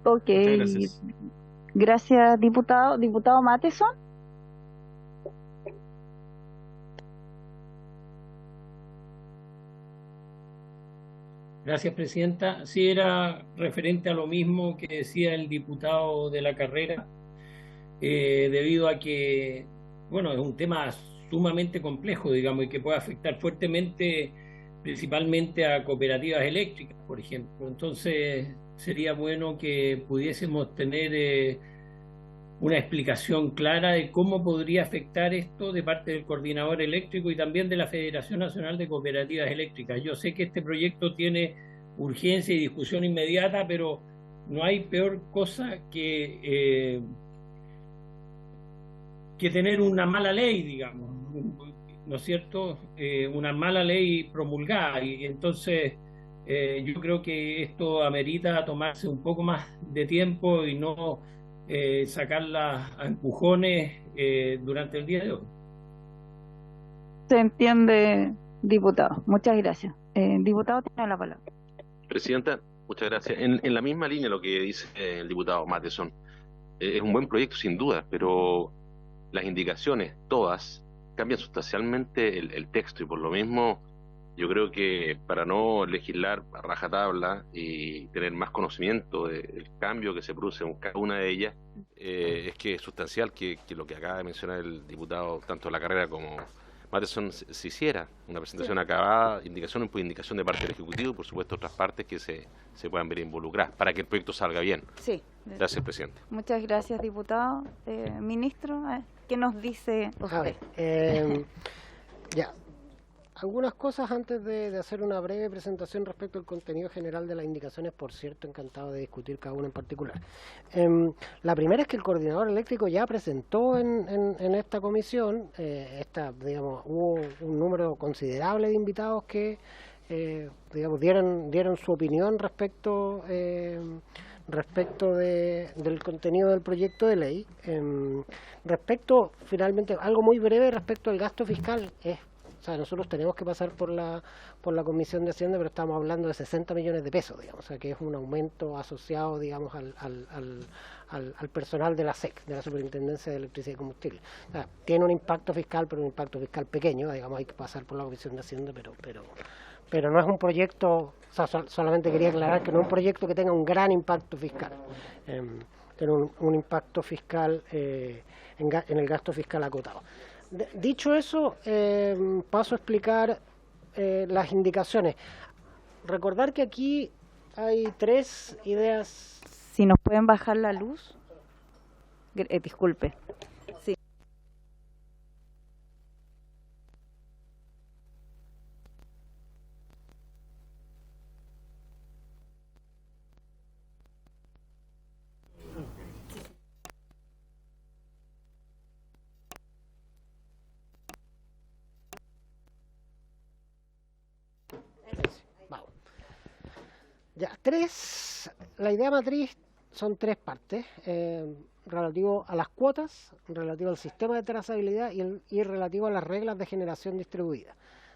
Ok. Muchas gracias. Gracias, diputado. Diputado Matheson. Gracias, presidenta. Sí, era referente a lo mismo que decía el diputado de la carrera, debido a que, bueno, es un tema sumamente complejo, digamos, y que puede afectar fuertemente, principalmente a cooperativas eléctricas, por ejemplo. Entonces, sería bueno que pudiésemos tener una explicación clara de cómo podría afectar esto de parte del Coordinador Eléctrico y también de la Federación Nacional de Cooperativas Eléctricas. Yo sé que este proyecto tiene urgencia y discusión inmediata, pero no hay peor cosa que tener una mala ley, digamos, ¿no es cierto? Una mala ley promulgada, y entonces yo creo que esto amerita tomarse un poco más de tiempo y no sacarla a empujones durante el día de hoy. Se entiende, diputado. Muchas gracias. Diputado, tiene la palabra. Presidenta, muchas gracias. En la misma línea lo que dice el diputado Matheson, es un buen proyecto sin duda, pero las indicaciones todas cambian sustancialmente el texto, y por lo mismo yo creo que para no legislar a rajatabla y tener más conocimiento del cambio que se produce en cada una de ellas, es que es sustancial que lo que acaba de mencionar el diputado, tanto la carrera como Matheson, se hiciera una presentación acabada, indicación por indicación de parte del Ejecutivo, y por supuesto otras partes que se puedan ver involucradas, para que el proyecto salga bien. Sí. Gracias, presidente. Muchas gracias, diputado. Ministro, ¿qué nos dice usted? Ya. Algunas cosas antes de hacer una breve presentación respecto al contenido general de las indicaciones, por cierto, encantado de discutir cada una en particular. La primera es que el Coordinador Eléctrico ya presentó en esta comisión, digamos, hubo un número considerable de invitados que digamos, dieron su opinión respecto del contenido del proyecto de ley. Respecto, finalmente, algo muy breve respecto al gasto fiscal, o sea, nosotros tenemos que pasar por la Comisión de Hacienda, pero estamos hablando de 60 millones de pesos, digamos, o sea, que es un aumento asociado, digamos, al personal de la SEC, de la Superintendencia de Electricidad y Combustible. O sea, tiene un impacto fiscal, pero un impacto fiscal pequeño, digamos, hay que pasar por la Comisión de Hacienda, pero no es un proyecto, o sea, solamente quería aclarar que no es un proyecto que tenga un gran impacto fiscal, tiene un impacto fiscal en el gasto fiscal acotado. Dicho eso, paso a explicar las indicaciones. Recordar que aquí hay 3 ideas. Si nos pueden bajar la luz. Disculpe. Sí. Vamos. Ya, la idea matriz son 3 partes, relativo a las cuotas, relativo al sistema de trazabilidad y relativo a las reglas de generación distribuida.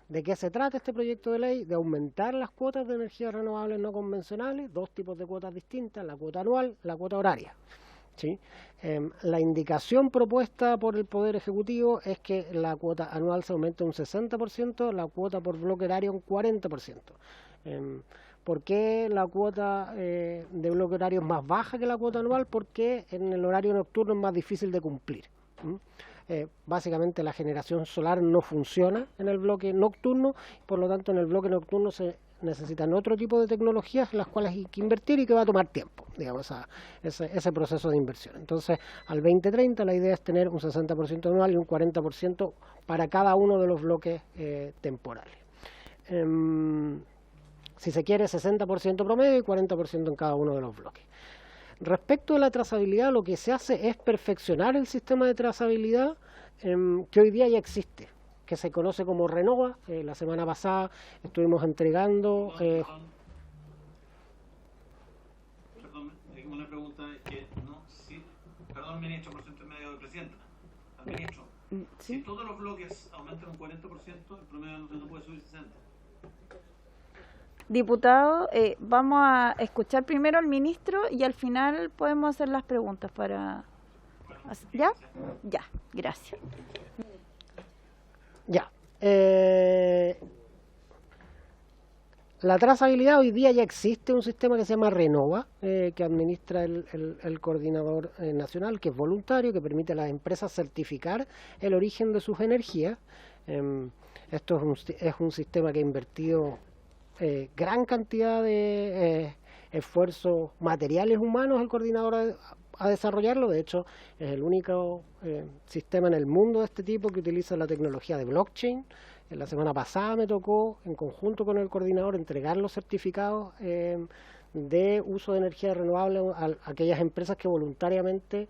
¿De qué se trata este proyecto de ley? De aumentar las cuotas de energías renovables no convencionales, 2 tipos de cuotas distintas, la cuota anual, la cuota horaria. ¿Sí? La indicación propuesta por el Poder Ejecutivo es que la cuota anual se aumente un 60%, la cuota por bloque horario un 40%. ¿Por qué la cuota de bloque horario es más baja que la cuota anual? Porque en el horario nocturno es más difícil de cumplir. Básicamente la generación solar no funciona en el bloque nocturno, por lo tanto en el bloque nocturno se necesitan otro tipo de tecnologías en las cuales hay que invertir y que va a tomar tiempo, digamos, ese proceso de inversión. Entonces, al 2030 la idea es tener un 60% anual y un 40% para cada uno de los bloques temporales. Si se quiere, 60% promedio y 40% en cada uno de los bloques. Respecto a la trazabilidad, lo que se hace es perfeccionar el sistema de trazabilidad que hoy día ya existe, que se conoce como Renova. La semana pasada estuvimos entregando... Perdón, una pregunta que no, sí, perdón, ministro, por su intermedio de presidenta. Al ministro, ¿sí? Si todos los bloques aumentan un 40%, el promedio no puede subir 60%. Diputado, vamos a escuchar primero al ministro y al final podemos hacer las preguntas para... ¿Ya? Ya, gracias. Ya. La trazabilidad hoy día ya existe un sistema que se llama Renova, que administra el coordinador nacional, que es voluntario, que permite a las empresas certificar el origen de sus energías. Esto es un sistema que ha invertido gran cantidad de esfuerzos materiales humanos el coordinador a desarrollarlo. De hecho, es el único sistema en el mundo de este tipo que utiliza la tecnología de blockchain. La semana pasada me tocó, en conjunto con el coordinador, entregar los certificados de uso de energía renovable a aquellas empresas que voluntariamente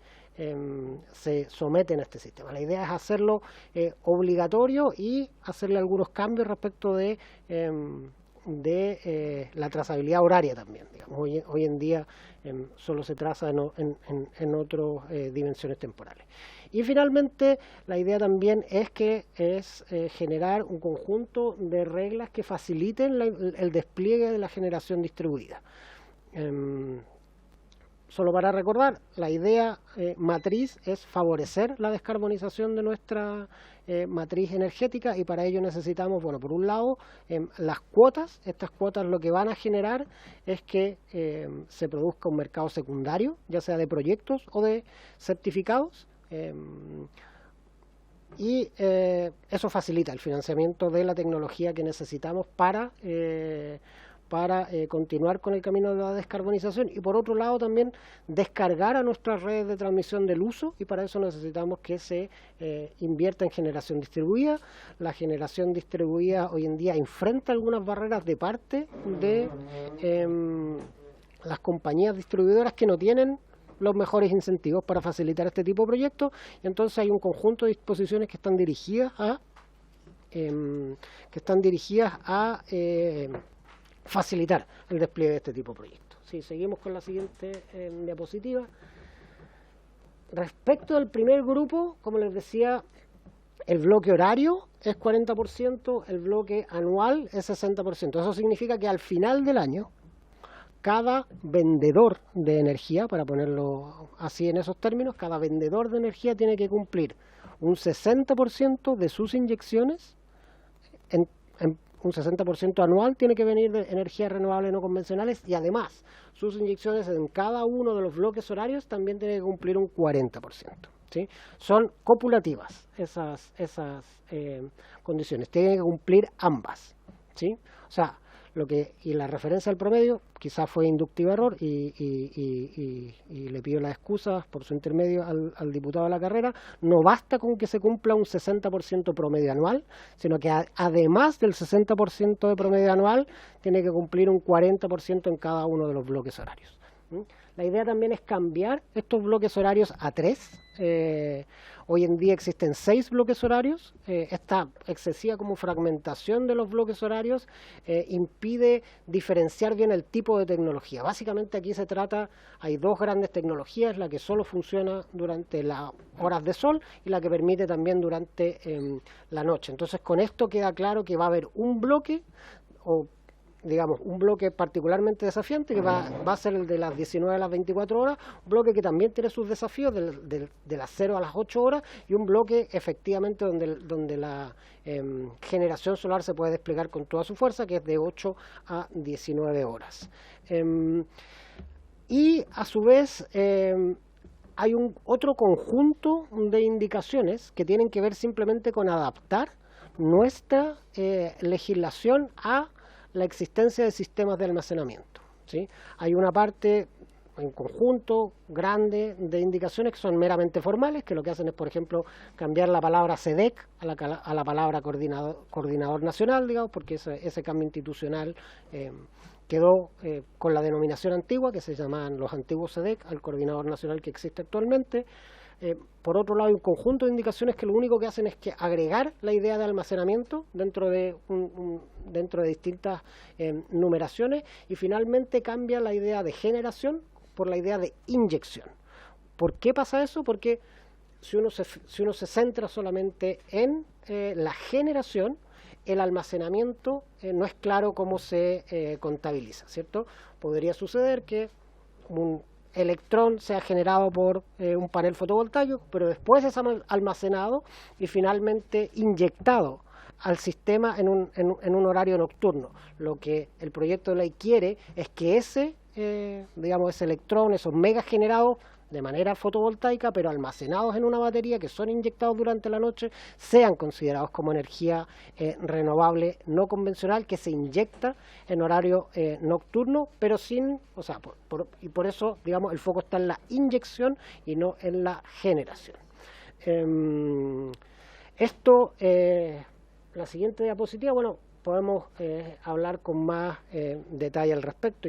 se someten a este sistema. La idea es hacerlo obligatorio y hacerle algunos cambios respecto de la trazabilidad horaria también. Digamos, hoy en día solo se traza en otras dimensiones temporales. Y finalmente la idea también es generar un conjunto de reglas que faciliten el despliegue de la generación distribuida. Solo para recordar, la idea matriz es favorecer la descarbonización de nuestra matriz energética, y para ello necesitamos, bueno, por un lado, las cuotas. Estas cuotas lo que van a generar es que se produzca un mercado secundario, ya sea de proyectos o de certificados, y eso facilita el financiamiento de la tecnología que necesitamos para continuar con el camino de la descarbonización, y por otro lado también descargar a nuestras redes de transmisión del uso, y para eso necesitamos que se invierta en generación distribuida. La generación distribuida hoy en día enfrenta algunas barreras de parte de las compañías distribuidoras que no tienen los mejores incentivos para facilitar este tipo de proyectos, y entonces hay un conjunto de disposiciones que están dirigidas a facilitar el despliegue de este tipo de proyectos. Sí, seguimos con la siguiente diapositiva. Respecto al primer grupo, como les decía, el bloque horario es 40%, el bloque anual es 60%. Eso significa que al final del año, cada vendedor de energía, para ponerlo así en esos términos, cada vendedor de energía tiene que cumplir un 60% de sus inyecciones, un 60% anual tiene que venir de energías renovables no convencionales, y además sus inyecciones en cada uno de los bloques horarios también tienen que cumplir un 40%. ¿Sí? Son copulativas esas condiciones, tienen que cumplir ambas. ¿sí? O sea, y la referencia al promedio quizás fue inductivo error y le pido las excusas por su intermedio al diputado de la carrera. No basta con que se cumpla un 60% promedio anual, sino que además del 60% de promedio anual tiene que cumplir un 40% en cada uno de los bloques horarios. La idea también es cambiar estos bloques horarios a 3. Hoy en día existen 6 bloques horarios. Esta excesiva como fragmentación de los bloques horarios impide diferenciar bien el tipo de tecnología. Básicamente aquí se trata, hay 2 grandes tecnologías, la que solo funciona durante las horas de sol y la que permite también durante la noche. Entonces con esto queda claro que va a haber un bloque, o digamos, un bloque particularmente desafiante que va a ser el de las 19 a las 24 horas, un bloque que también tiene sus desafíos de las 0 a las 8 horas y un bloque efectivamente donde la generación solar se puede desplegar con toda su fuerza, que es de 8 a 19 horas. Y a su vez hay otro conjunto de indicaciones que tienen que ver simplemente con adaptar nuestra legislación a la existencia de sistemas de almacenamiento, ¿sí? Hay una parte en conjunto grande de indicaciones que son meramente formales, que lo que hacen es, por ejemplo, cambiar la palabra SEDEC a la palabra coordinador nacional, digamos, porque ese cambio institucional quedó con la denominación antigua, que se llamaban los antiguos SEDEC, al coordinador nacional que existe actualmente. Por otro lado, hay un conjunto de indicaciones que lo único que hacen es que agregar la idea de almacenamiento dentro de distintas numeraciones, y finalmente cambia la idea de generación por la idea de inyección. ¿Por qué pasa eso? Porque si uno se centra solamente en la generación, el almacenamiento no es claro cómo se contabiliza, ¿cierto? Podría suceder que un electrón sea generado por un panel fotovoltaico, pero después es almacenado y finalmente inyectado al sistema en un horario nocturno. Lo que el proyecto de ley quiere es que ese electrón, esos megas generados de manera fotovoltaica, pero almacenados en una batería, que son inyectados durante la noche, sean considerados como energía renovable no convencional, que se inyecta en horario nocturno, pero sin, o sea, y por eso, digamos, el foco está en la inyección y no en la generación. La siguiente diapositiva, bueno, podemos hablar con más detalle al respecto.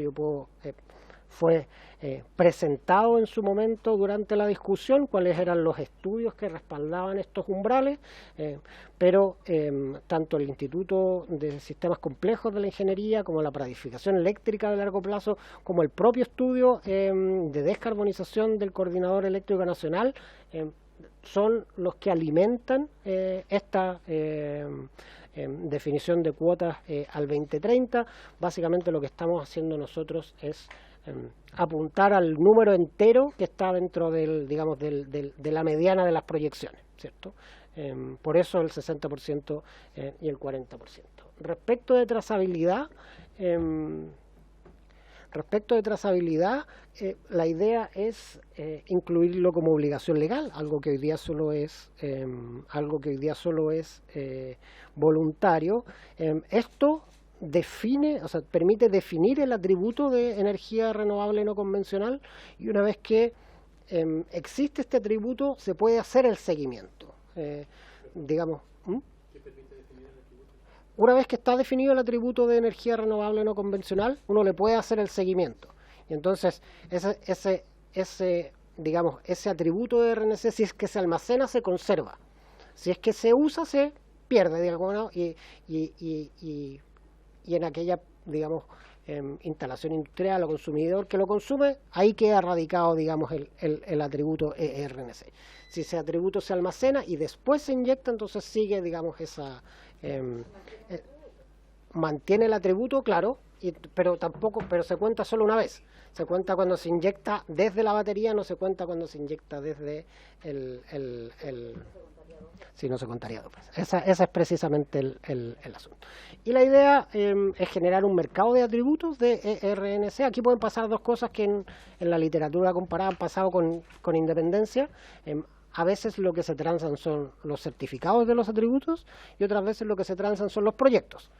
Fue presentado en su momento durante la discusión cuáles eran los estudios que respaldaban estos umbrales, pero tanto el Instituto de Sistemas Complejos de la Ingeniería como la Planificación Eléctrica de Largo Plazo, como el propio estudio de descarbonización del Coordinador Eléctrico Nacional, son los que alimentan esta definición de cuotas al 2030. Básicamente lo que estamos haciendo nosotros es apuntar al número entero que está dentro de la mediana de las proyecciones, ¿cierto? Por eso el 60% y el 40%. Respecto de trazabilidad, la idea es incluirlo como obligación legal, algo que hoy día solo es voluntario. Esto permite definir el atributo de energía renovable no convencional, y una vez que existe este atributo se puede hacer el seguimiento. Una vez que está definido el atributo de energía renovable no convencional, uno le puede hacer el seguimiento. Y entonces ese atributo de RNC, si es que se almacena, se conserva. Si es que se usa, se pierde de algún modo, y en aquella, instalación industrial o consumidor que lo consume, ahí queda radicado, el atributo RNC. Si ese atributo se almacena y después se inyecta, entonces sigue, mantiene el atributo, claro, pero se cuenta solo una vez. Se cuenta cuando se inyecta desde la batería, no se cuenta cuando se inyecta desde si no se contaría dos veces. Ese es precisamente el asunto. Y la idea es generar un mercado de atributos de RNC. Aquí pueden pasar dos cosas que en la literatura comparada han pasado con independencia. A veces lo que se transan son los certificados de los atributos y otras veces lo que se transan son los proyectos.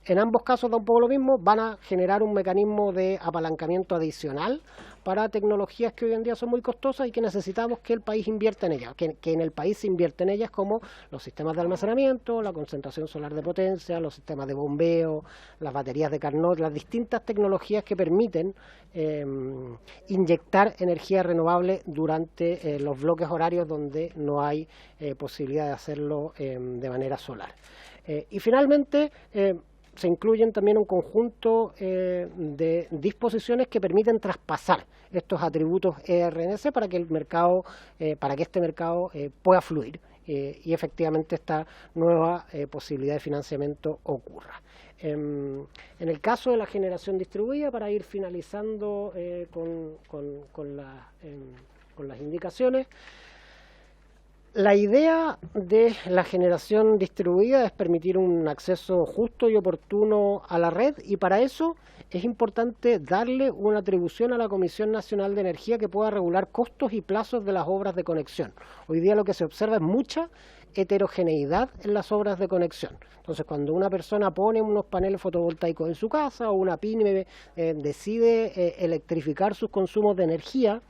En ambos casos da un poco lo mismo, van a generar un mecanismo de apalancamiento adicional para tecnologías que hoy en día son muy costosas y que necesitamos que el país invierta en ellas, que en el país se invierte en ellas, como los sistemas de almacenamiento, la concentración solar de potencia, los sistemas de bombeo, las baterías de Carnot, las distintas tecnologías que permiten inyectar energía renovable durante los bloques horarios donde no hay posibilidad de hacerlo de manera solar. Y finalmente, se incluyen también un conjunto de disposiciones que permiten traspasar estos atributos ERNC para que el mercado, para que este mercado pueda fluir y efectivamente esta nueva posibilidad de financiamiento ocurra. En el caso de la generación distribuida, para ir finalizando con las indicaciones, la idea de la generación distribuida es permitir un acceso justo y oportuno a la red, y para eso es importante darle una atribución a la Comisión Nacional de Energía que pueda regular costos y plazos de las obras de conexión. Hoy día lo que se observa es mucha heterogeneidad en las obras de conexión. Entonces, cuando una persona pone unos paneles fotovoltaicos en su casa o una pyme decide electrificar sus consumos de energía,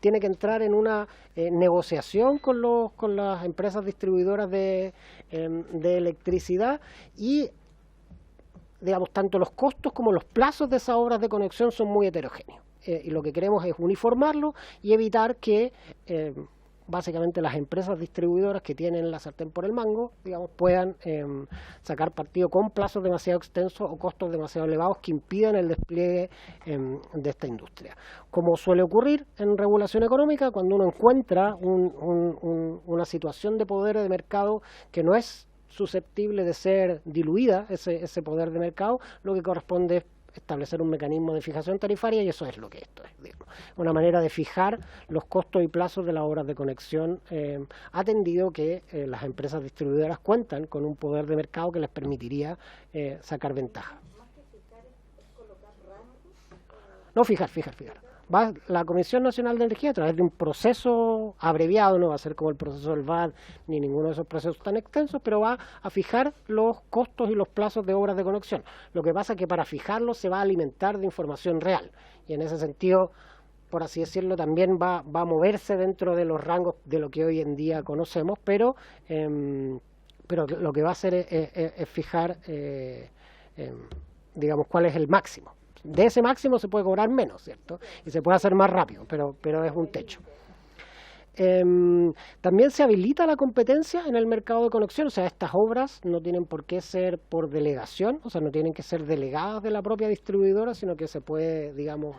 tiene que entrar en una negociación con las empresas distribuidoras de electricidad y, digamos, tanto los costos como los plazos de esas obras de conexión son muy heterogéneos. Y lo que queremos es uniformarlo y evitar que básicamente las empresas distribuidoras que tienen la sartén por el mango, digamos, puedan sacar partido con plazos demasiado extensos o costos demasiado elevados que impidan el despliegue de esta industria. Como suele ocurrir en regulación económica, cuando uno encuentra una situación de poder de mercado que no es susceptible de ser diluida, ese poder de mercado, lo que corresponde es establecer un mecanismo de fijación tarifaria, y eso es lo que esto es, digamos. Una manera de fijar los costos y plazos de las obras de conexión, atendido que las empresas distribuidoras cuentan con un poder de mercado que les permitiría sacar ventaja. No, fijar. Va la Comisión Nacional de Energía, a través de un proceso abreviado, no va a ser como el proceso del VAT ni ninguno de esos procesos tan extensos, pero va a fijar los costos y los plazos de obras de conexión. Lo que pasa es que para fijarlos se va a alimentar de información real, y en ese sentido, por así decirlo, también va a moverse dentro de los rangos de lo que hoy en día conocemos, pero lo que va a hacer es fijar, digamos, cuál es el máximo. De ese máximo se puede cobrar menos, ¿cierto? Y se puede hacer más rápido, pero es un techo. También se habilita la competencia en el mercado de conexión, o sea, estas obras no tienen por qué ser por delegación, o sea, no tienen que ser delegadas de la propia distribuidora, sino que se puede, digamos,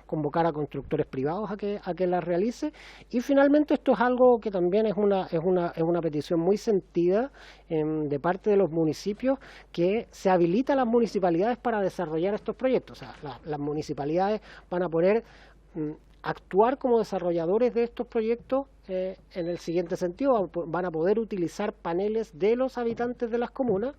convocar a constructores privados a que las realice. Y finalmente esto es algo que también es una petición muy sentida de parte de los municipios, que se habilita a las municipalidades para desarrollar estos proyectos. O sea, las municipalidades van a poder actuar como desarrolladores de estos proyectos en el siguiente sentido: van a poder utilizar paneles de los habitantes de las comunas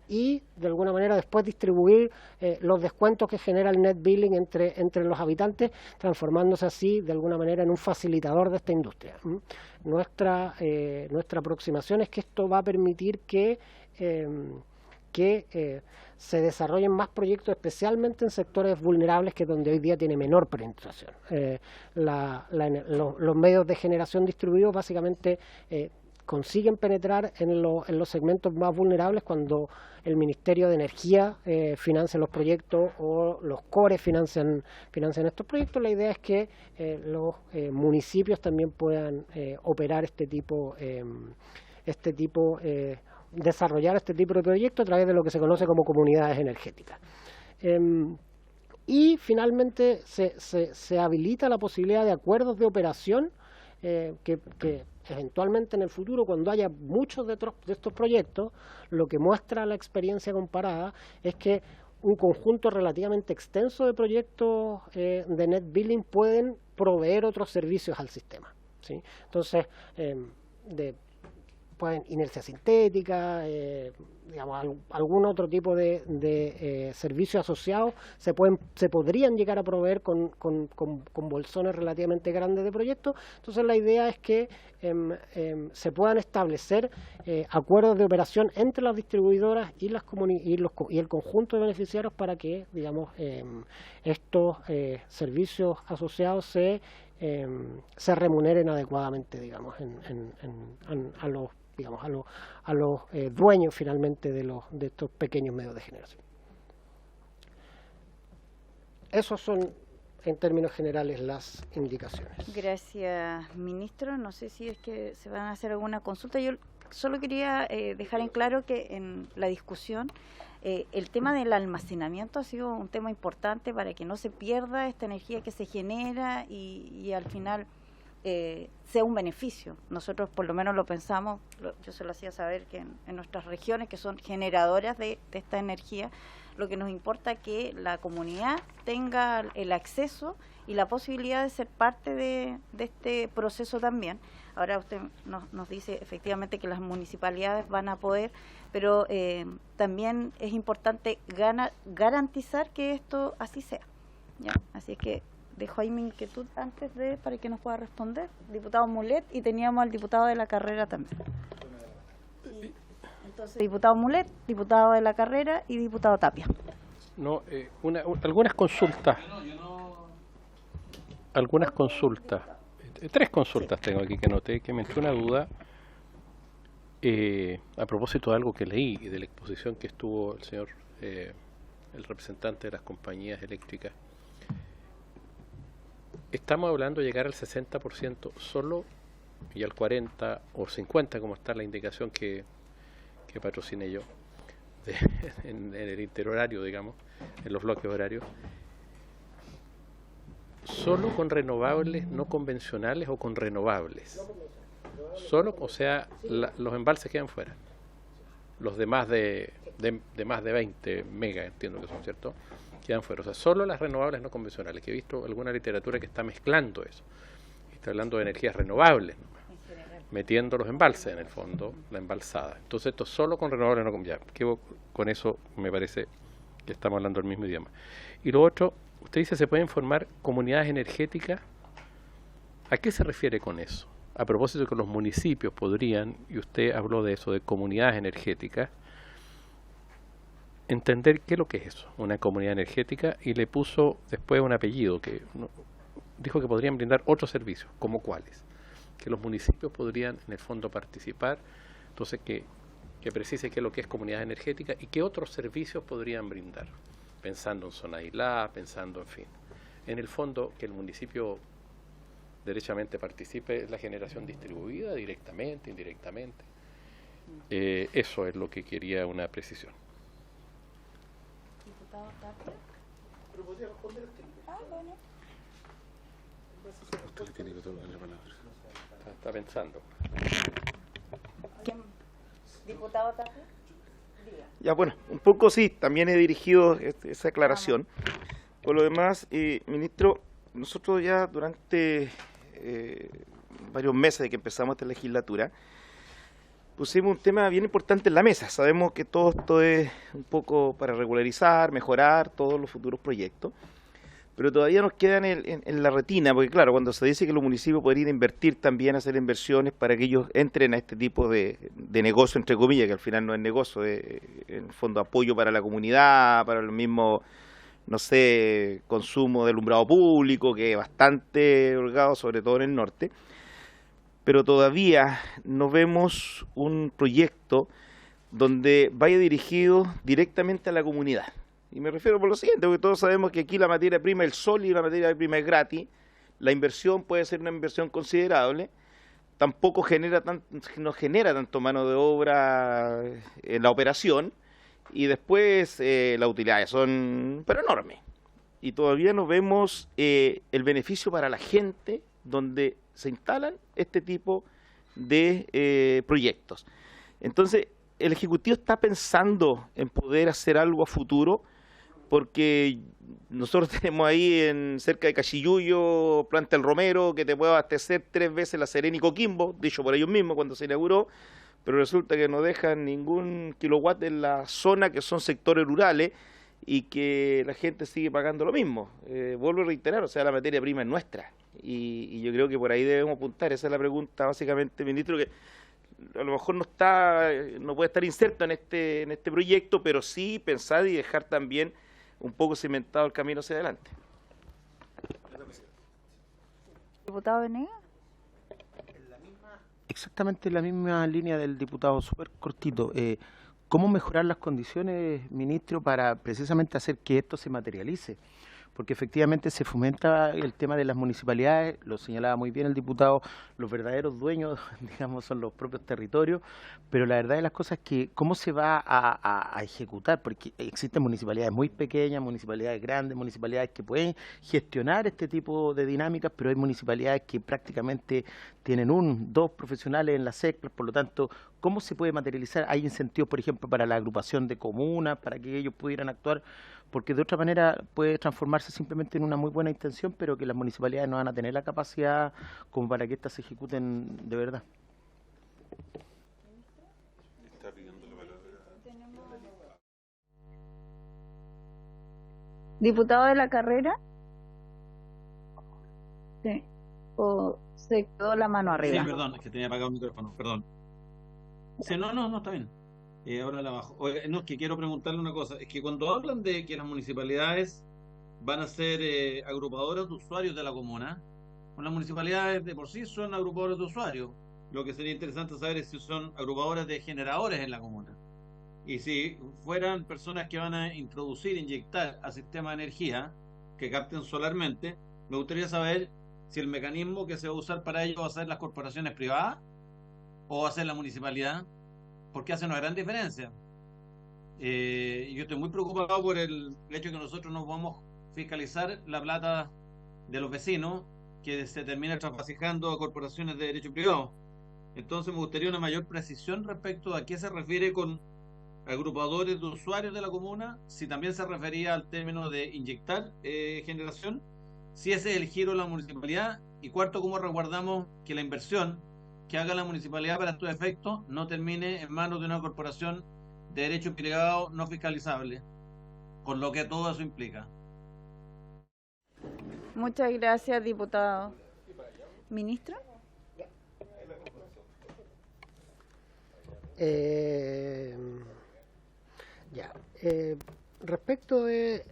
y de alguna manera después distribuir los descuentos que genera el net billing entre los habitantes, transformándose así de alguna manera en un facilitador de esta industria. Nuestra aproximación es que esto va a permitir que se desarrollen más proyectos, especialmente en sectores vulnerables, que es donde hoy día tiene menor penetración. Los medios de generación distribuidos básicamente consiguen penetrar en los segmentos más vulnerables cuando el Ministerio de Energía financia los proyectos o los CORES financian estos proyectos. La idea es que los municipios también puedan operar desarrollar este tipo de proyectos a través de lo que se conoce como comunidades energéticas. Y finalmente se habilita la posibilidad de acuerdos de operación que eventualmente en el futuro, cuando haya muchos de estos proyectos, lo que muestra la experiencia comparada es que un conjunto relativamente extenso de proyectos de net billing pueden proveer otros servicios al sistema, ¿sí? Entonces, pueden inercia sintética, digamos, algún otro tipo de servicios asociados se podrían llegar a proveer con bolsones relativamente grandes de proyectos. Entonces la idea es que se puedan establecer acuerdos de operación entre las distribuidoras y el conjunto de beneficiarios para que, digamos, estos servicios asociados se remuneren adecuadamente, digamos, a los dueños finalmente de estos pequeños medios de generación. Esos son, en términos generales, las indicaciones. Gracias, ministro. No sé si es que se van a hacer alguna consulta. Yo solo quería dejar en claro que en la discusión el tema del almacenamiento ha sido un tema importante para que no se pierda esta energía que se genera y al final sea un beneficio. Nosotros por lo menos lo pensamos, yo se lo hacía saber que en nuestras regiones que son generadoras de esta energía, lo que nos importa es que la comunidad tenga el acceso y la posibilidad de ser parte de este proceso también. Ahora usted nos dice efectivamente que las municipalidades van a poder, pero también es importante garantizar que esto así sea. ¿Ya? Así es que dejo ahí mi inquietud antes para que nos pueda responder. Diputado Mulet, y teníamos al diputado de la carrera también. Entonces, diputado Mulet, diputado de la carrera y diputado Tapia. No, algunas consultas. Algunas consultas. Tres consultas tengo aquí que noté, que me entró una duda a propósito de algo que leí y de la exposición que estuvo el señor, el representante de las compañías eléctricas. Estamos hablando de llegar al 60% solo y al 40 o 50, como está la indicación que patrociné yo, en el interhorario, digamos, en los bloques horarios, solo con renovables no convencionales o con renovables. Solo, o sea, los embalses quedan fuera. Los de más de más de 20 megas, entiendo que son, ¿cierto?, quedan fuera. O sea, solo las renovables no convencionales, que he visto alguna literatura que está mezclando eso. Está hablando de energías renovables, ¿no?, metiendo los embalses en el fondo, la embalsada. Entonces esto solo con renovables no convencionales. Con eso me parece que estamos hablando el mismo idioma. Y lo otro, usted dice se pueden formar comunidades energéticas. ¿A qué se refiere con eso? A propósito de que los municipios podrían, y usted habló de eso, de comunidades energéticas, entender qué es lo que es eso, una comunidad energética, y le puso después un apellido que dijo que podrían brindar otros servicios, ¿como cuáles? Que los municipios podrían en el fondo participar, entonces que precise qué es lo que es comunidad energética y qué otros servicios podrían brindar, pensando en zona aislada, pensando, en fin, en el fondo que el municipio derechamente participe en la generación distribuida, directamente, indirectamente. Eso es lo que quería una precisión. Diputado Tapia. ¿Pero podría responder usted? Bueno. Usted le tiene que tomar la palabra. Está pensando. Diputado Tapia. Diga. Ya, bueno, un poco sí, también he dirigido esa aclaración. Por lo demás, ministro, nosotros ya durante varios meses de que empezamos esta legislatura, pusimos un tema bien importante en la mesa. Sabemos que todo esto es un poco para regularizar, mejorar todos los futuros proyectos, pero todavía nos quedan en la retina, porque claro, cuando se dice que los municipios podrían invertir también, hacer inversiones para que ellos entren a este tipo de negocio, entre comillas, que al final no es negocio, en el fondo apoyo para la comunidad, para el mismo, no sé, consumo de alumbrado público, que es bastante holgado, sobre todo en el norte, pero todavía no vemos un proyecto donde vaya dirigido directamente a la comunidad. Y me refiero por lo siguiente, porque todos sabemos que aquí la materia prima es el sol y la materia prima es gratis. La inversión puede ser una inversión considerable, tampoco no genera tanto mano de obra en la operación, y después las utilidades son pero enormes. Y todavía no vemos el beneficio para la gente donde se instalan este tipo de proyectos. Entonces, el Ejecutivo está pensando en poder hacer algo a futuro, porque nosotros tenemos ahí cerca de Cachiyuyo, Planta El Romero, que te puede abastecer 3 veces La Serena y Coquimbo, dicho por ellos mismos cuando se inauguró, pero resulta que no dejan ningún kilowatt en la zona que son sectores rurales y que la gente sigue pagando lo mismo. Vuelvo a reiterar, o sea, la materia prima es nuestra y yo creo que por ahí debemos apuntar. Esa es la pregunta básicamente, ministro, que a lo mejor no puede estar inserto en este proyecto, pero sí pensar y dejar también un poco cimentado el camino hacia adelante. Diputado Venegas. Exactamente en la misma línea del diputado, súper cortito. ¿Cómo mejorar las condiciones, ministro, para precisamente hacer que esto se materialice? Porque efectivamente se fomenta el tema de las municipalidades, lo señalaba muy bien el diputado, los verdaderos dueños, digamos, son los propios territorios, pero la verdad de las cosas es que cómo se va a ejecutar, porque existen municipalidades muy pequeñas, municipalidades grandes, municipalidades que pueden gestionar este tipo de dinámicas, pero hay municipalidades que prácticamente tienen dos profesionales en la SEC, por lo tanto, ¿cómo se puede materializar? ¿Hay incentivos, por ejemplo, para la agrupación de comunas, para que ellos pudieran actuar? Porque de otra manera puede transformarse simplemente en una muy buena intención, pero que las municipalidades no van a tener la capacidad como para que éstas se ejecuten de verdad. ¿Diputado de la carrera? Sí. ¿O se quedó la mano arriba? Sí, perdón, es que tenía apagado el micrófono, perdón. Sí, no, está bien. Ahora la bajo. Oye, no, es que quiero preguntarle una cosa. Es que cuando hablan de que las municipalidades van a ser agrupadoras de usuarios de la comuna, las municipalidades de por sí son agrupadoras de usuarios. Lo que sería interesante saber es si son agrupadoras de generadores en la comuna. Y si fueran personas que van a inyectar al sistema de energía que capten solarmente, me gustaría saber si el mecanismo que se va a usar para ello va a ser las corporaciones privadas o va a ser la municipalidad, porque hace una gran diferencia. Yo estoy muy preocupado por el hecho de que nosotros no vamos a fiscalizar la plata de los vecinos que se termina trasvasijando a corporaciones de derecho privado. Entonces me gustaría una mayor precisión respecto a qué se refiere con agrupadores de usuarios de la comuna, si también se refería al término de inyectar generación, si ese es el giro de la municipalidad, y cuarto, cómo resguardamos que la inversión que haga la municipalidad para estos efectos no termine en manos de una corporación de derecho privado no fiscalizable, con lo que todo eso implica. Muchas gracias, diputado. ¿Ministro? Respecto de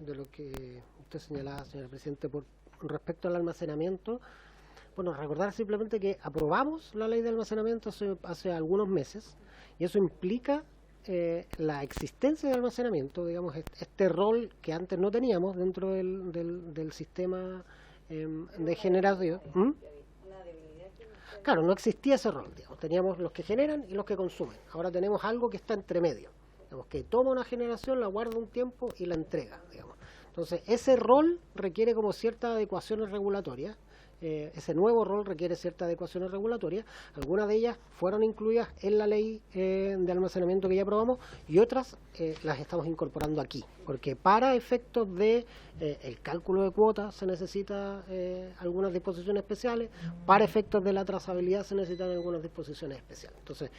lo que usted señalaba, señor presidente, por respecto al almacenamiento, bueno, recordar simplemente que aprobamos la ley de almacenamiento hace algunos meses, y eso implica la existencia de almacenamiento, digamos, este rol que antes no teníamos dentro del sistema de generación. Claro, no existía ese rol, digamos. Teníamos los que generan y los que consumen. Ahora tenemos algo que está entre medio, digamos, que toma una generación, la guarda un tiempo y la entrega, digamos. Entonces, ese rol requiere como ciertas adecuaciones regulatorias. Ese nuevo rol requiere ciertas adecuaciones regulatorias. Algunas de ellas fueron incluidas en la ley de almacenamiento que ya aprobamos, y otras las estamos incorporando aquí, porque para efectos de el cálculo de cuotas se necesita algunas disposiciones especiales, para efectos de la trazabilidad se necesitan algunas disposiciones especiales. Entonces,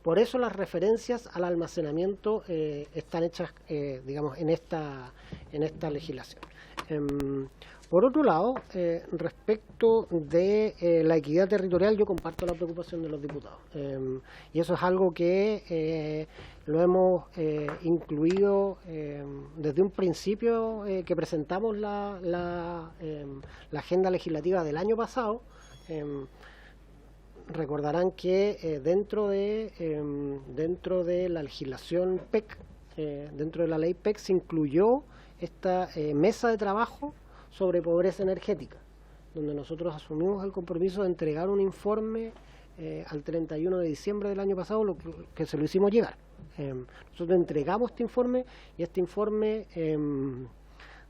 por eso las referencias al almacenamiento están hechas, digamos, en esta legislación. Por otro lado, respecto de la equidad territorial, yo comparto la preocupación de los diputados. Y eso es algo que lo hemos incluido desde un principio que presentamos la agenda legislativa del año pasado. Recordarán que dentro de la legislación PEC, dentro de la ley PEC, se incluyó esta mesa de trabajo sobre pobreza energética, donde nosotros asumimos el compromiso de entregar un informe al 31 de diciembre del año pasado, que se lo hicimos llegar. Nosotros entregamos este informe, y este informe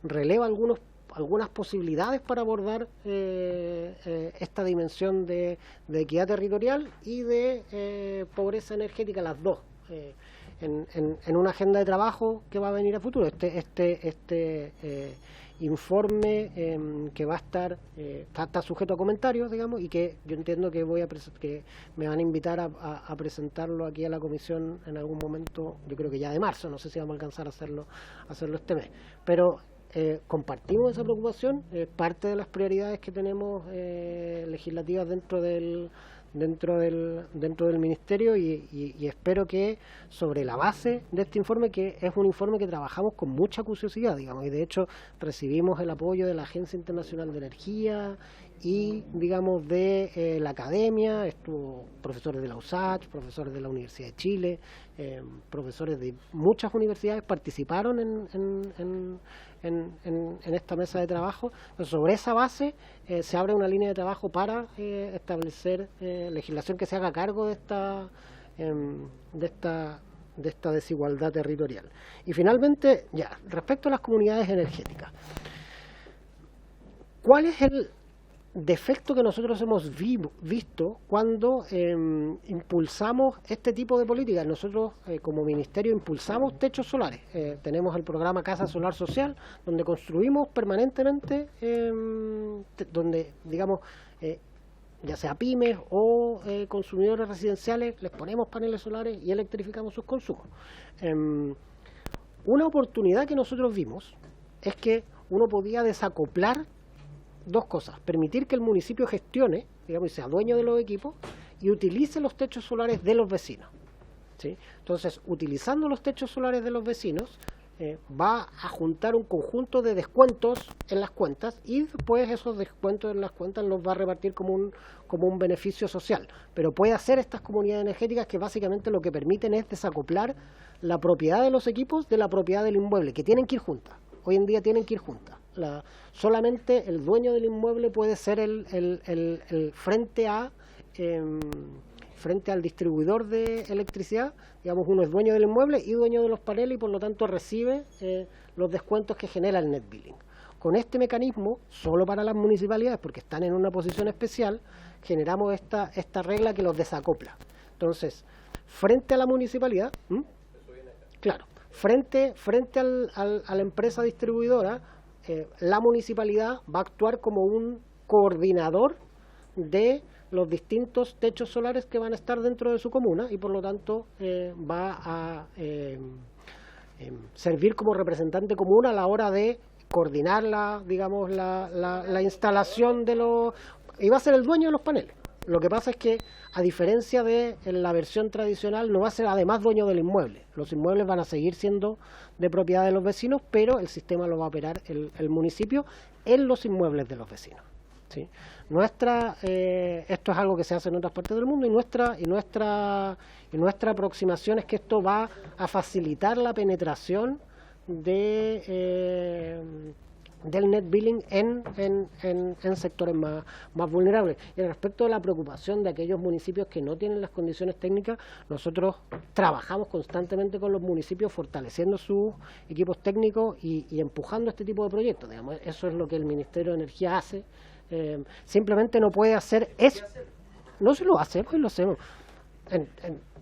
releva algunas posibilidades para abordar esta dimensión de equidad territorial y de pobreza energética, las dos, en una agenda de trabajo que va a venir a futuro. informe que va a estar está sujeto a comentarios, digamos, y que yo entiendo que que me van a invitar a presentarlo aquí a la comisión en algún momento, yo creo que ya de marzo, no sé si vamos a alcanzar a hacerlo este mes, pero compartimos esa preocupación, parte de las prioridades que tenemos legislativas dentro del Ministerio y espero que sobre la base de este informe, que es un informe que trabajamos con mucha curiosidad, digamos, y de hecho recibimos el apoyo de la Agencia Internacional de Energía y, digamos, de la academia, estuvo profesores de la USACH, profesores de la Universidad de Chile, profesores de muchas universidades participaron en esta mesa de trabajo. Entonces, sobre esa base se abre una línea de trabajo para establecer legislación que se haga cargo de esta desigualdad territorial. Y finalmente, ya, respecto a las comunidades energéticas, ¿cuál es el defecto que nosotros hemos visto cuando impulsamos este tipo de políticas? Nosotros como ministerio impulsamos techos solares, tenemos el programa Casa Solar Social, donde construimos permanentemente, donde, digamos, ya sea pymes o consumidores residenciales, les ponemos paneles solares y electrificamos sus consumos. Una oportunidad que nosotros vimos es que uno podía desacoplar dos cosas: permitir que el municipio gestione, digamos, y sea dueño de los equipos, y utilice los techos solares de los vecinos, ¿sí? Entonces, utilizando los techos solares de los vecinos, va a juntar un conjunto de descuentos en las cuentas, y después esos descuentos en las cuentas los va a repartir como un beneficio social. Pero puede hacer estas comunidades energéticas que básicamente lo que permiten es desacoplar la propiedad de los equipos de la propiedad del inmueble, que tienen que ir juntas. Hoy en día tienen que ir juntas. Solamente el dueño del inmueble puede ser el frente al distribuidor de electricidad. Digamos, uno es dueño del inmueble y dueño de los paneles, y por lo tanto recibe los descuentos que genera el net billing. Con este mecanismo, solo para las municipalidades, porque están en una posición especial, generamos esta regla que los desacopla. Entonces, frente a la municipalidad, claro, frente a la empresa distribuidora, la municipalidad va a actuar como un coordinador de los distintos techos solares que van a estar dentro de su comuna, y por lo tanto va a servir como representante común a la hora de coordinar la instalación de los... y va a ser el dueño de los paneles. Lo que pasa es que, a diferencia de la versión tradicional, no va a ser además dueño del inmueble. Los inmuebles van a seguir siendo de propiedad de los vecinos, pero el sistema lo va a operar el municipio en los inmuebles de los vecinos, ¿sí? Esto es algo que se hace en otras partes del mundo, y nuestra aproximación es que esto va a facilitar la penetración del net billing en sectores más vulnerables. Y respecto a la preocupación de aquellos municipios que no tienen las condiciones técnicas, nosotros trabajamos constantemente con los municipios, fortaleciendo sus equipos técnicos y empujando este tipo de proyectos. Digamos, eso es lo que el Ministerio de Energía hace. Simplemente no puede hacer eso. No se lo hace, pues lo hacemos.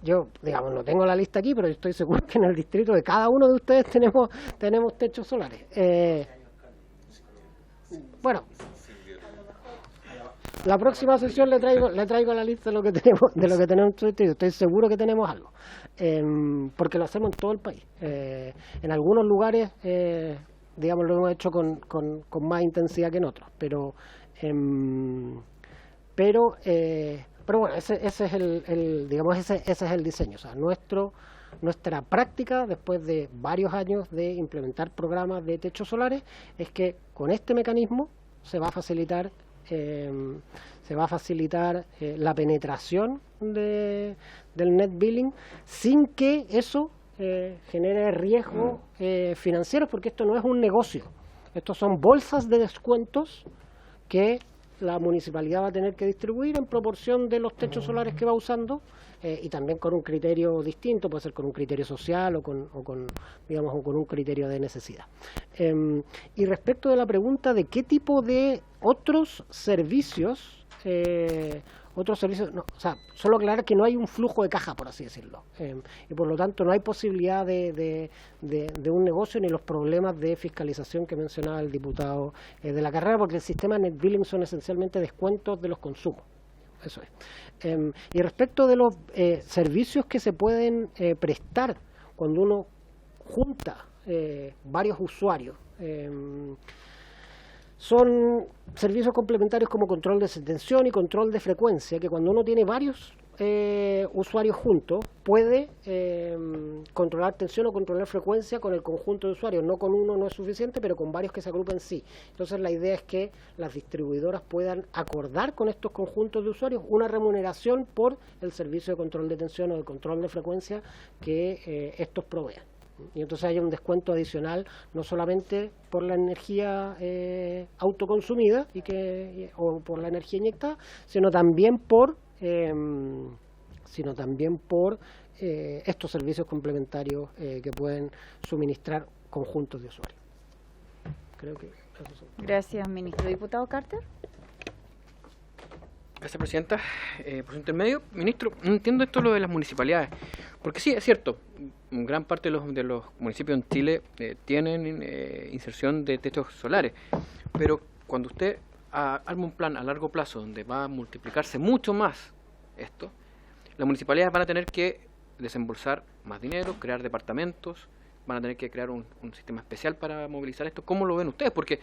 Yo, digamos, no tengo la lista aquí, pero estoy seguro que en el distrito de cada uno de ustedes tenemos techos solares. Bueno, la próxima sesión le traigo la lista de lo que tenemos en nuestro distrito. Estoy seguro que tenemos algo, porque lo hacemos en todo el país. En algunos lugares, digamos, lo hemos hecho con más intensidad que en otros, pero bueno, ese es el diseño. O sea, nuestra práctica, después de varios años de implementar programas de techos solares, es que con este mecanismo se va a facilitar la penetración del net billing, sin que eso genere riesgos financieros, porque esto no es un negocio. Estos son bolsas de descuentos que la municipalidad va a tener que distribuir en proporción de los techos solares que va usando, y también con un criterio distinto, puede ser con un criterio social o con un criterio de necesidad. Y respecto de la pregunta de qué tipo de otros servicios otros servicios, no, o sea, solo aclarar que no hay un flujo de caja, por así decirlo, y por lo tanto no hay posibilidad de un negocio ni los problemas de fiscalización que mencionaba el diputado de la carrera, porque el sistema net billing son esencialmente descuentos de los consumos. Eso es. Y respecto de los servicios que se pueden prestar cuando uno junta varios usuarios, son servicios complementarios como control de tensión y control de frecuencia, que cuando uno tiene varios usuarios juntos, puede controlar tensión o controlar frecuencia con el conjunto de usuarios. No con uno no es suficiente, pero con varios que se agrupen sí. Entonces la idea es que las distribuidoras puedan acordar con estos conjuntos de usuarios una remuneración por el servicio de control de tensión o de control de frecuencia que estos provean. Y entonces hay un descuento adicional, no solamente por la energía autoconsumida o por la energía inyectada, sino también por estos servicios complementarios que pueden suministrar conjuntos de usuarios. Creo que eso son. Gracias, ministro. Diputado Carter. Gracias, presidenta. Por su intermedio, ministro, no entiendo esto lo de las municipalidades, porque sí, es cierto, gran parte de los municipios en Chile tienen inserción de techos solares, pero cuando usted arma un plan a largo plazo donde va a multiplicarse mucho más esto, las municipalidades van a tener que desembolsar más dinero, crear departamentos, van a tener que crear un sistema especial para movilizar esto. ¿Cómo lo ven ustedes? Porque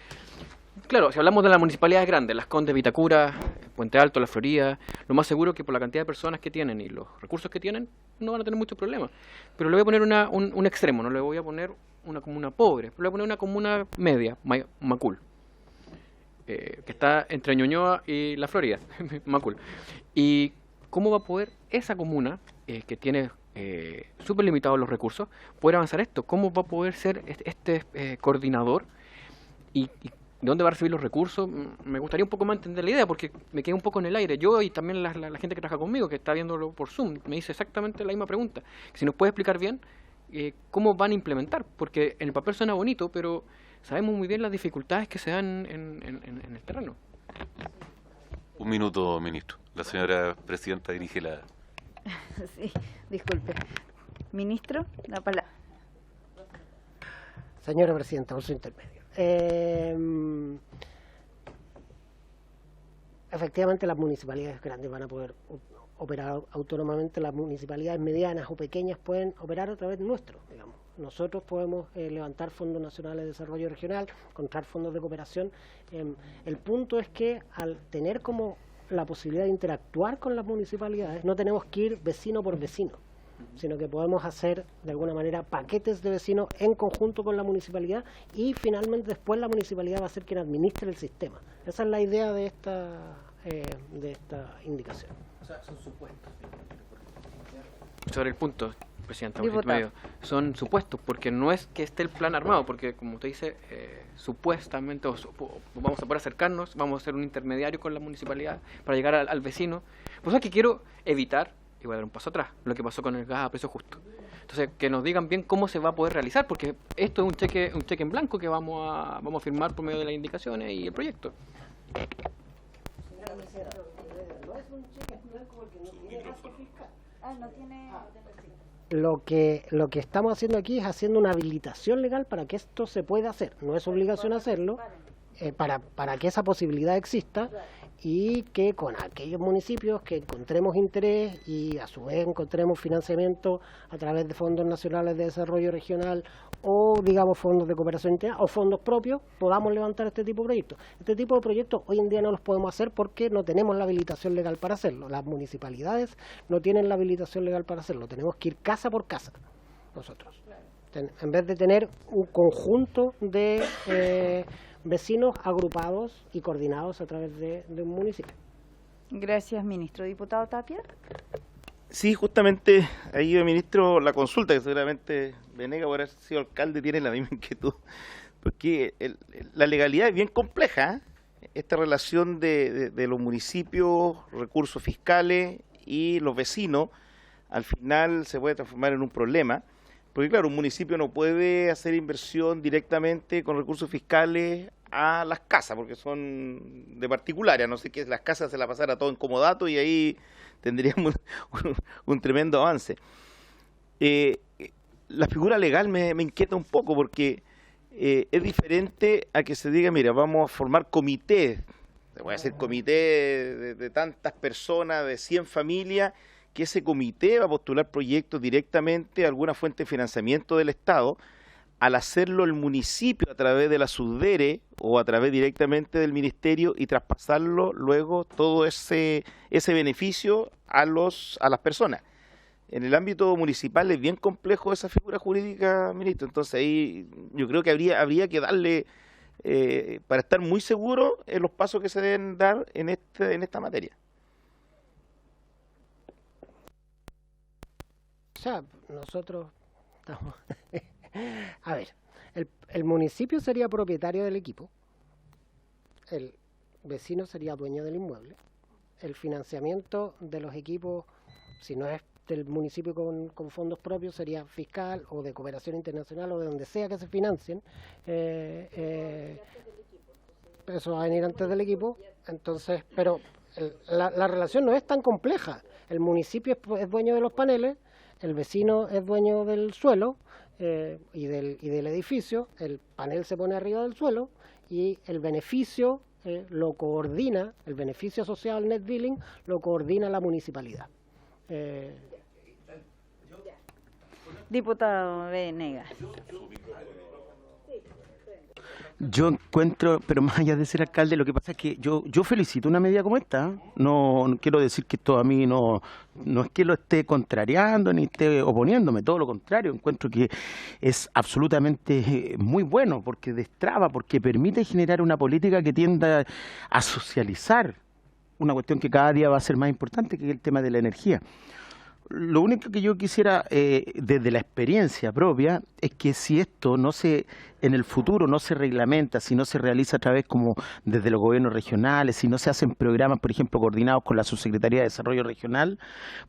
claro, si hablamos de las municipalidades grandes, Las Condes, Vitacura, Puente Alto, La Florida, lo más seguro es que por la cantidad de personas que tienen y los recursos que tienen, no van a tener muchos problemas. Pero le voy a poner un extremo, no le voy a poner una comuna pobre, le voy a poner una comuna media, Macul, que está entre Ñuñoa y La Florida, Macul. ¿Y cómo va a poder esa comuna, que tiene súper limitados los recursos, poder avanzar esto? ¿Cómo va a poder ser este coordinador? ¿Y de dónde va a recibir los recursos? Me gustaría un poco más entender la idea, porque me quedé un poco en el aire. Yo y también la gente que trabaja conmigo, que está viéndolo por Zoom, me dice exactamente la misma pregunta. Si nos puede explicar bien cómo van a implementar, porque en el papel suena bonito, pero sabemos muy bien las dificultades que se dan en el terreno. Un minuto, ministro. La señora presidenta dirige la... Sí, disculpe. Ministro, la palabra. Señora presidenta, por su intermedio. Efectivamente las municipalidades grandes van a poder operar autónomamente, las municipalidades medianas o pequeñas pueden operar a través nuestro, digamos. Nosotros podemos levantar fondos nacionales de desarrollo regional, encontrar fondos de cooperación. El punto es que al tener como la posibilidad de interactuar con las municipalidades, no tenemos que ir vecino por vecino, sino que podemos hacer de alguna manera paquetes de vecinos en conjunto con la municipalidad y finalmente después la municipalidad va a ser quien administre el sistema. Esa es la idea de esta indicación. O sea, son supuestos. Sobre el punto, presidenta, son supuestos, porque no es que esté el plan armado, porque como usted dice, supuestamente vamos a poder acercarnos, vamos a ser un intermediario con la municipalidad para llegar al vecino. Por eso es que quiero evitar, y voy a dar un paso atrás, lo que pasó con el gas a precio justo. Entonces, que nos digan bien cómo se va a poder realizar, porque esto es un cheque en blanco que vamos a firmar por medio de las indicaciones y el proyecto. No es un cheque en blanco porque no tiene gasto fiscal. Lo que estamos haciendo aquí es haciendo una habilitación legal para que esto se pueda hacer. No es obligación hacerlo, para que esa posibilidad exista y que con aquellos municipios que encontremos interés y a su vez encontremos financiamiento a través de fondos nacionales de desarrollo regional o digamos fondos de cooperación internacional o fondos propios, podamos levantar este tipo de proyectos. Este tipo de proyectos hoy en día no los podemos hacer porque no tenemos la habilitación legal para hacerlo. Las municipalidades no tienen la habilitación legal para hacerlo. Tenemos que ir casa por casa nosotros. En vez de tener un conjunto de vecinos agrupados y coordinados a través de un municipio. Gracias, ministro. Diputado Tapia. Sí, justamente ahí, ministro, la consulta, que seguramente Venegas, por haber sido alcalde, tiene la misma inquietud, porque la legalidad es bien compleja, ¿eh? Esta relación de los municipios, recursos fiscales y los vecinos, al final se puede transformar en un problema. Porque claro, un municipio no puede hacer inversión directamente con recursos fiscales a las casas, porque son de particulares, a no sé que las casas se la pasara todo en comodato y ahí tendríamos un tremendo avance. La figura legal me inquieta un poco porque es diferente a que se diga, mira, vamos a formar comités, voy a hacer comité de tantas personas, de 100 familias, que ese comité va a postular proyectos directamente a alguna fuente de financiamiento del Estado. Al hacerlo el municipio a través de la SUDERE o a través directamente del ministerio y traspasarlo luego todo ese beneficio a las personas. En el ámbito municipal es bien complejo esa figura jurídica, ministro, entonces ahí yo creo que habría que darle, para estar muy seguro en los pasos que se deben dar en esta materia. O sea, nosotros estamos... A ver, el municipio sería propietario del equipo, el vecino sería dueño del inmueble, el financiamiento de los equipos, si no es del municipio con fondos propios, sería fiscal o de cooperación internacional o de donde sea que se financien, eso va a venir antes del equipo, entonces, pero la relación no es tan compleja, el municipio es dueño de los paneles, el vecino es dueño del suelo, y del edificio, el panel se pone arriba del suelo y el beneficio lo coordina, el beneficio asociado al net billing lo coordina la municipalidad. Diputado Venegas. Yo encuentro, pero más allá de ser alcalde, lo que pasa es que yo felicito una medida como esta. No quiero decir que esto a mí no es que lo esté contrariando ni esté oponiéndome, todo lo contrario. Encuentro que es absolutamente muy bueno porque destraba, porque permite generar una política que tienda a socializar una cuestión que cada día va a ser más importante, que es el tema de la energía. Lo único que yo quisiera, desde la experiencia propia, es que si esto en el futuro no se reglamenta, si no se realiza a través como desde los gobiernos regionales, si no se hacen programas, por ejemplo, coordinados con la Subsecretaría de Desarrollo Regional,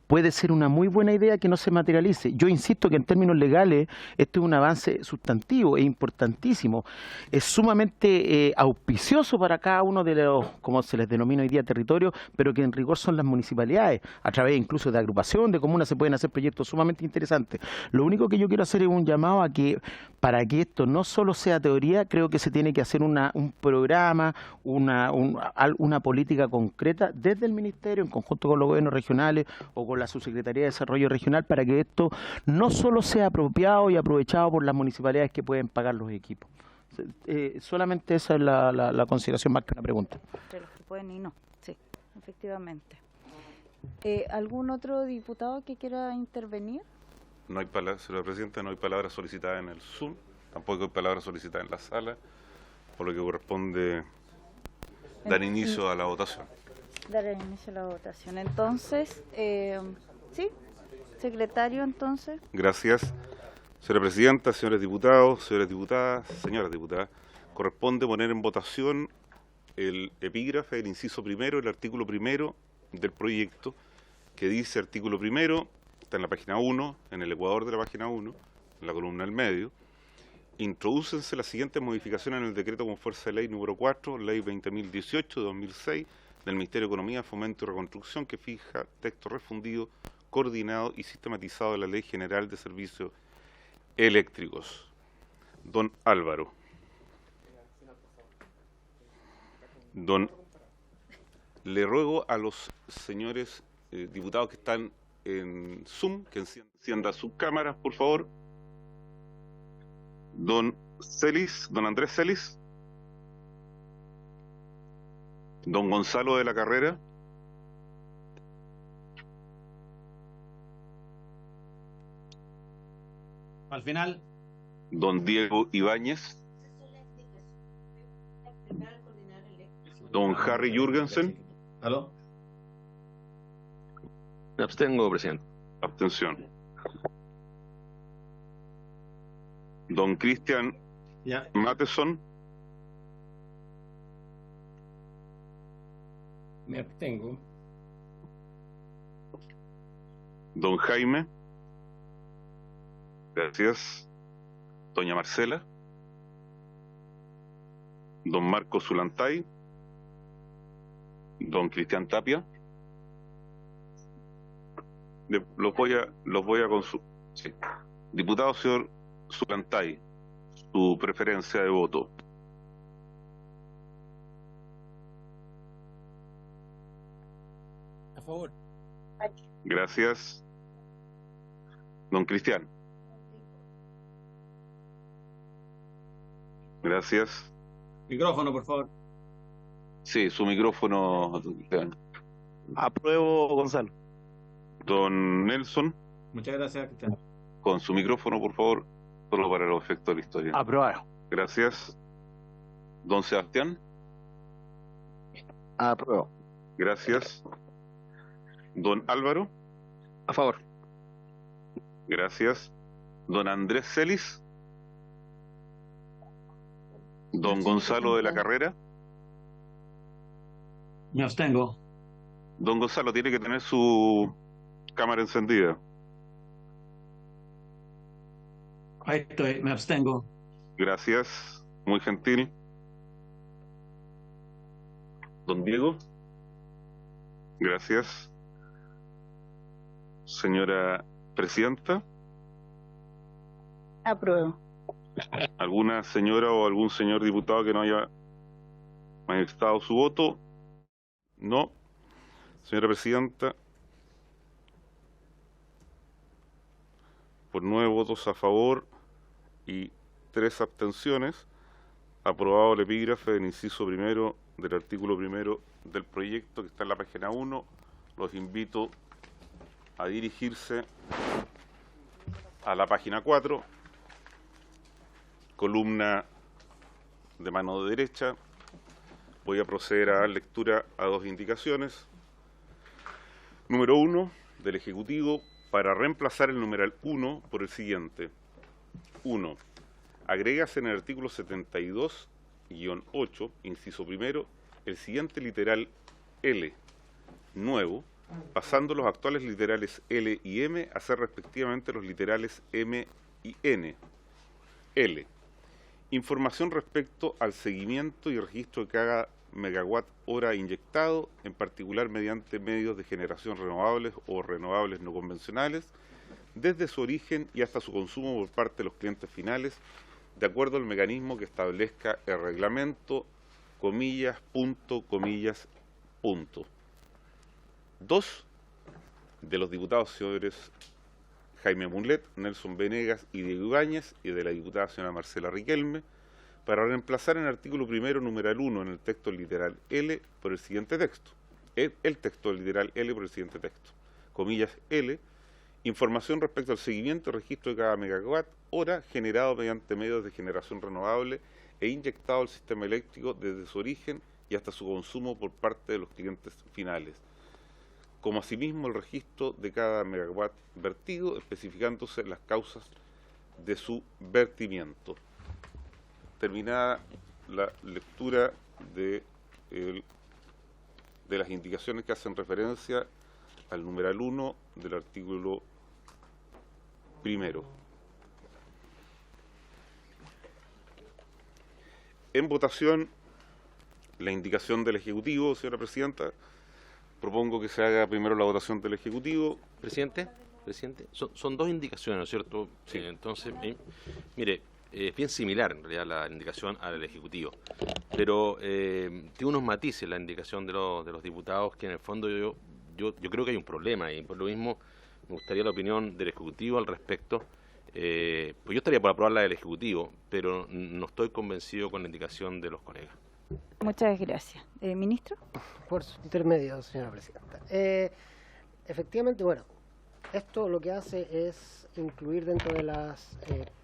puede ser una muy buena idea que no se materialice. Yo insisto que en términos legales esto es un avance sustantivo, es importantísimo, es sumamente auspicioso para cada uno de los, como se les denomina hoy día, territorios, pero que en rigor son las municipalidades, a través incluso de agrupación, de comunas, se pueden hacer proyectos sumamente interesantes. Lo único que yo quiero hacer es un llamado a que, para que esto no solo sea teoría, creo que se tiene que hacer un programa, una política concreta desde el Ministerio, en conjunto con los gobiernos regionales o con la Subsecretaría de Desarrollo Regional, para que esto no solo sea apropiado y aprovechado por las municipalidades que pueden pagar los equipos. Solamente esa es la consideración más que una pregunta. De los que pueden y no, sí, efectivamente. ¿Algún otro diputado que quiera intervenir? No hay palabra, señora Presidenta, no hay palabra solicitada en el Zoom, tampoco hay palabra solicitada en la sala, por lo que corresponde dar inicio a la votación. Dar inicio a la votación. Entonces, sí, secretario, entonces. Gracias. Señora Presidenta, señores diputados, señoras diputadas, corresponde poner en votación el epígrafe, el inciso primero, el artículo primero del proyecto, que dice artículo primero, está en la página 1, en el ecuador de la página 1, en la columna del medio. Introdúcense las siguientes modificaciones en el decreto con fuerza de ley número 4, ley 20.018 de 2006, del Ministerio de Economía, Fomento y Reconstrucción, que fija texto refundido, coordinado y sistematizado de la Ley General de Servicios Eléctricos. Don Álvaro. Le ruego a los señores diputados que están en Zoom que enciendan sus cámaras, por favor. Don Andrés Celis. Don Gonzalo de la Carrera. Al final. Don Diego Ibáñez. Don Harry Jürgensen. ¿Aló? Me abstengo, presidente. Abstención. Don Cristian Matheson. Me abstengo. Don Jaime. Gracias. Doña Marcela. don Marco Zulantay, don Cristian Tapia. Los voy a consultar. Sí. Diputado señor Zulantay, su preferencia de voto. A favor. Gracias. Don Cristian. Gracias. Micrófono, por favor. Sí, su micrófono. Apruebo, Gonzalo. Don Nelson, Muchas gracias, Cristian. con su micrófono, por favor, solo para los efectos de la historia. Aprobado. Gracias. Don Sebastián. Apruebo. Gracias. Don Álvaro. A favor. Gracias. Don Andrés Celis. Don Gonzalo de la Carrera. Me abstengo. Don Gonzalo tiene que tener su cámara encendida. Ahí estoy, me abstengo. Gracias. Muy gentil. Don Diego. Gracias. Señora Presidenta. Apruebo. ¿Alguna señora o algún señor diputado que no haya manifestado su voto? No. Señora Presidenta, por 9 votos a favor y 3 abstenciones, aprobado el epígrafe del inciso primero del artículo primero del proyecto que está en la página 1. Los invito a dirigirse a la página 4, columna de mano derecha. Voy a proceder a dar lectura a 2 indicaciones. Número 1 del Ejecutivo, para reemplazar el numeral 1 por el siguiente. 1. Agrégase en el artículo 72-8, inciso primero, el siguiente literal L, nuevo, pasando los actuales literales L y M a ser respectivamente los literales M y N. L. Información respecto al seguimiento y registro de cada megawatt hora inyectado, en particular mediante medios de generación renovables o renovables no convencionales, desde su origen y hasta su consumo por parte de los clientes finales, de acuerdo al mecanismo que establezca el reglamento, comillas, punto, comillas, punto. 2. De los diputados señores Jaime Mulet, Nelson Venegas y Diego Ibáñez, y de la diputada señora Marcela Riquelme, para reemplazar en el artículo primero, numeral 1, en el texto literal L por el siguiente texto. El texto literal L por el siguiente texto. Comillas L, información respecto al seguimiento y registro de cada megawatt hora generado mediante medios de generación renovable e inyectado al sistema eléctrico desde su origen y hasta su consumo por parte de los clientes finales, como asimismo el registro de cada megawatt vertido, especificándose las causas de su vertimiento. Terminada la lectura de las indicaciones que hacen referencia al numeral 1 del artículo primero. En votación, la indicación del Ejecutivo, señora Presidenta. Propongo que se haga primero la votación del Ejecutivo. Presidente, son 2 indicaciones, ¿no es cierto? Sí. Entonces, mire, es bien similar en realidad la indicación al Ejecutivo, pero tiene unos matices la indicación de los diputados que en el fondo yo creo que hay un problema y por lo mismo me gustaría la opinión del Ejecutivo al respecto. Pues yo estaría por aprobar la del Ejecutivo, pero no estoy convencido con la indicación de los colegas. Muchas gracias. Ministro. Por su intermedio, señora Presidenta. Efectivamente, bueno, esto lo que hace es incluir dentro de las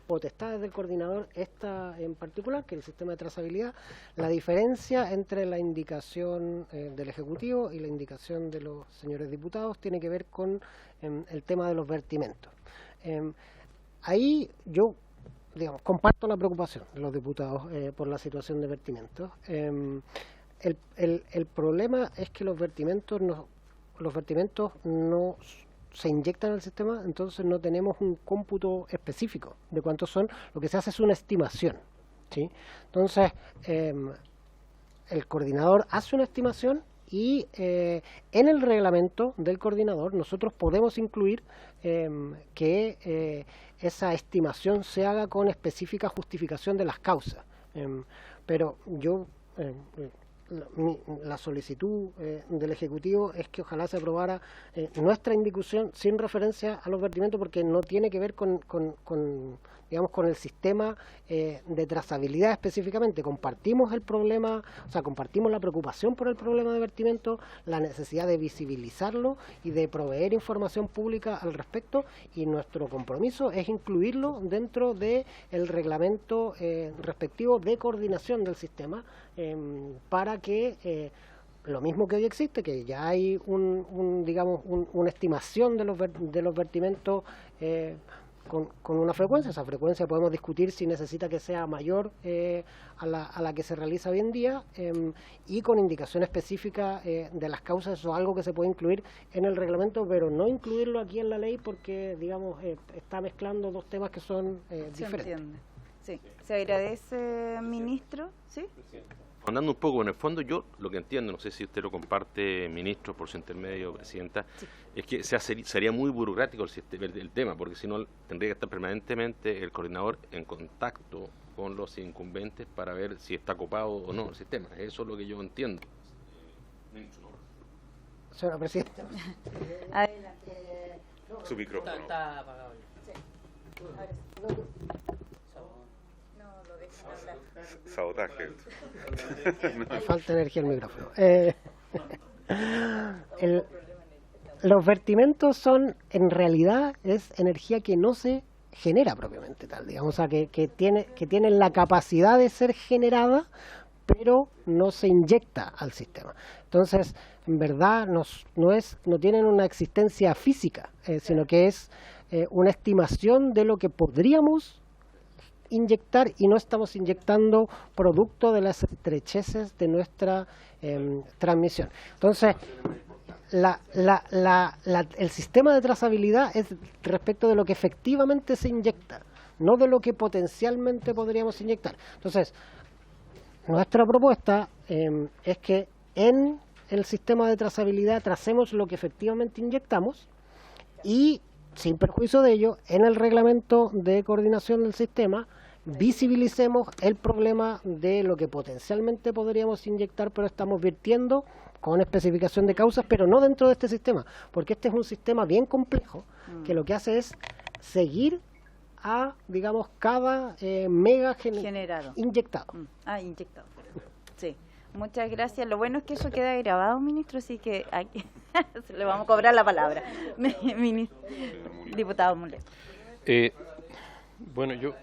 potestades del coordinador esta en particular, que es el sistema de trazabilidad, la diferencia entre la indicación del Ejecutivo y la indicación de los señores diputados tiene que ver con el tema de los vertimentos. Ahí yo, digamos, comparto la preocupación de los diputados por la situación de vertimentos. El problema es que los vertimentos no se inyectan al sistema, entonces no tenemos un cómputo específico de cuántos son. Lo que se hace es una estimación. ¿sí? Entonces, el coordinador hace una estimación y en el reglamento del coordinador nosotros podemos incluir que esa estimación se haga con específica justificación de las causas. Pero yo, la solicitud del Ejecutivo es que ojalá se aprobara nuestra indicación sin referencia a los vertimientos, porque no tiene que ver con digamos, con el sistema de trazabilidad específicamente. Compartimos el problema, o sea, compartimos la preocupación por el problema de vertimiento, la necesidad de visibilizarlo y de proveer información pública al respecto, y nuestro compromiso es incluirlo dentro del reglamento respectivo de coordinación del sistema, para que lo mismo que hoy existe, que ya hay digamos, una estimación de los vertimentos con una frecuencia. Esa frecuencia podemos discutir si necesita que sea mayor a la que se realiza hoy en día, y con indicación específica de las causas. Eso es algo que se puede incluir en el reglamento, pero no incluirlo aquí en la ley porque, digamos, está mezclando dos temas que son diferentes. Entiende. Sí, se agradece, ministro. ¿Sí? Andando un poco en el fondo, yo lo que entiendo, no sé si usted lo comparte, ministro, por su intermedio, presidenta, sí, es que sería muy burocrático el tema, porque si no tendría que estar permanentemente el coordinador en contacto con los incumbentes para ver si está copado o no el sistema. Eso es lo que yo entiendo. Señora presidenta. Su micrófono. Está apagado. Sabotaje. Falta energía el micrófono. Los vertimentos son, en realidad, es energía que no se genera propiamente tal, digamos, o sea, que tienen la capacidad de ser generada, pero no se inyecta al sistema. Entonces, en verdad, no tienen una existencia física, sino que es una estimación de lo que podríamos inyectar, y no estamos inyectando producto de las estrecheces de nuestra transmisión. Entonces, el sistema de trazabilidad es respecto de lo que efectivamente se inyecta, no de lo que potencialmente podríamos inyectar. Entonces, nuestra propuesta es que en el sistema de trazabilidad tracemos lo que efectivamente inyectamos, y sin perjuicio de ello, en el reglamento de coordinación del sistema visibilicemos el problema de lo que potencialmente podríamos inyectar, pero estamos virtiendo con especificación de causas, pero no dentro de este sistema, porque este es un sistema bien complejo, que lo que hace es seguir a, digamos, cada mega generado, inyectado. Inyectado. Sí. Muchas gracias. Lo bueno es que eso queda grabado, ministro, así que aquí le vamos a cobrar la palabra. Diputado Mulet. Bueno,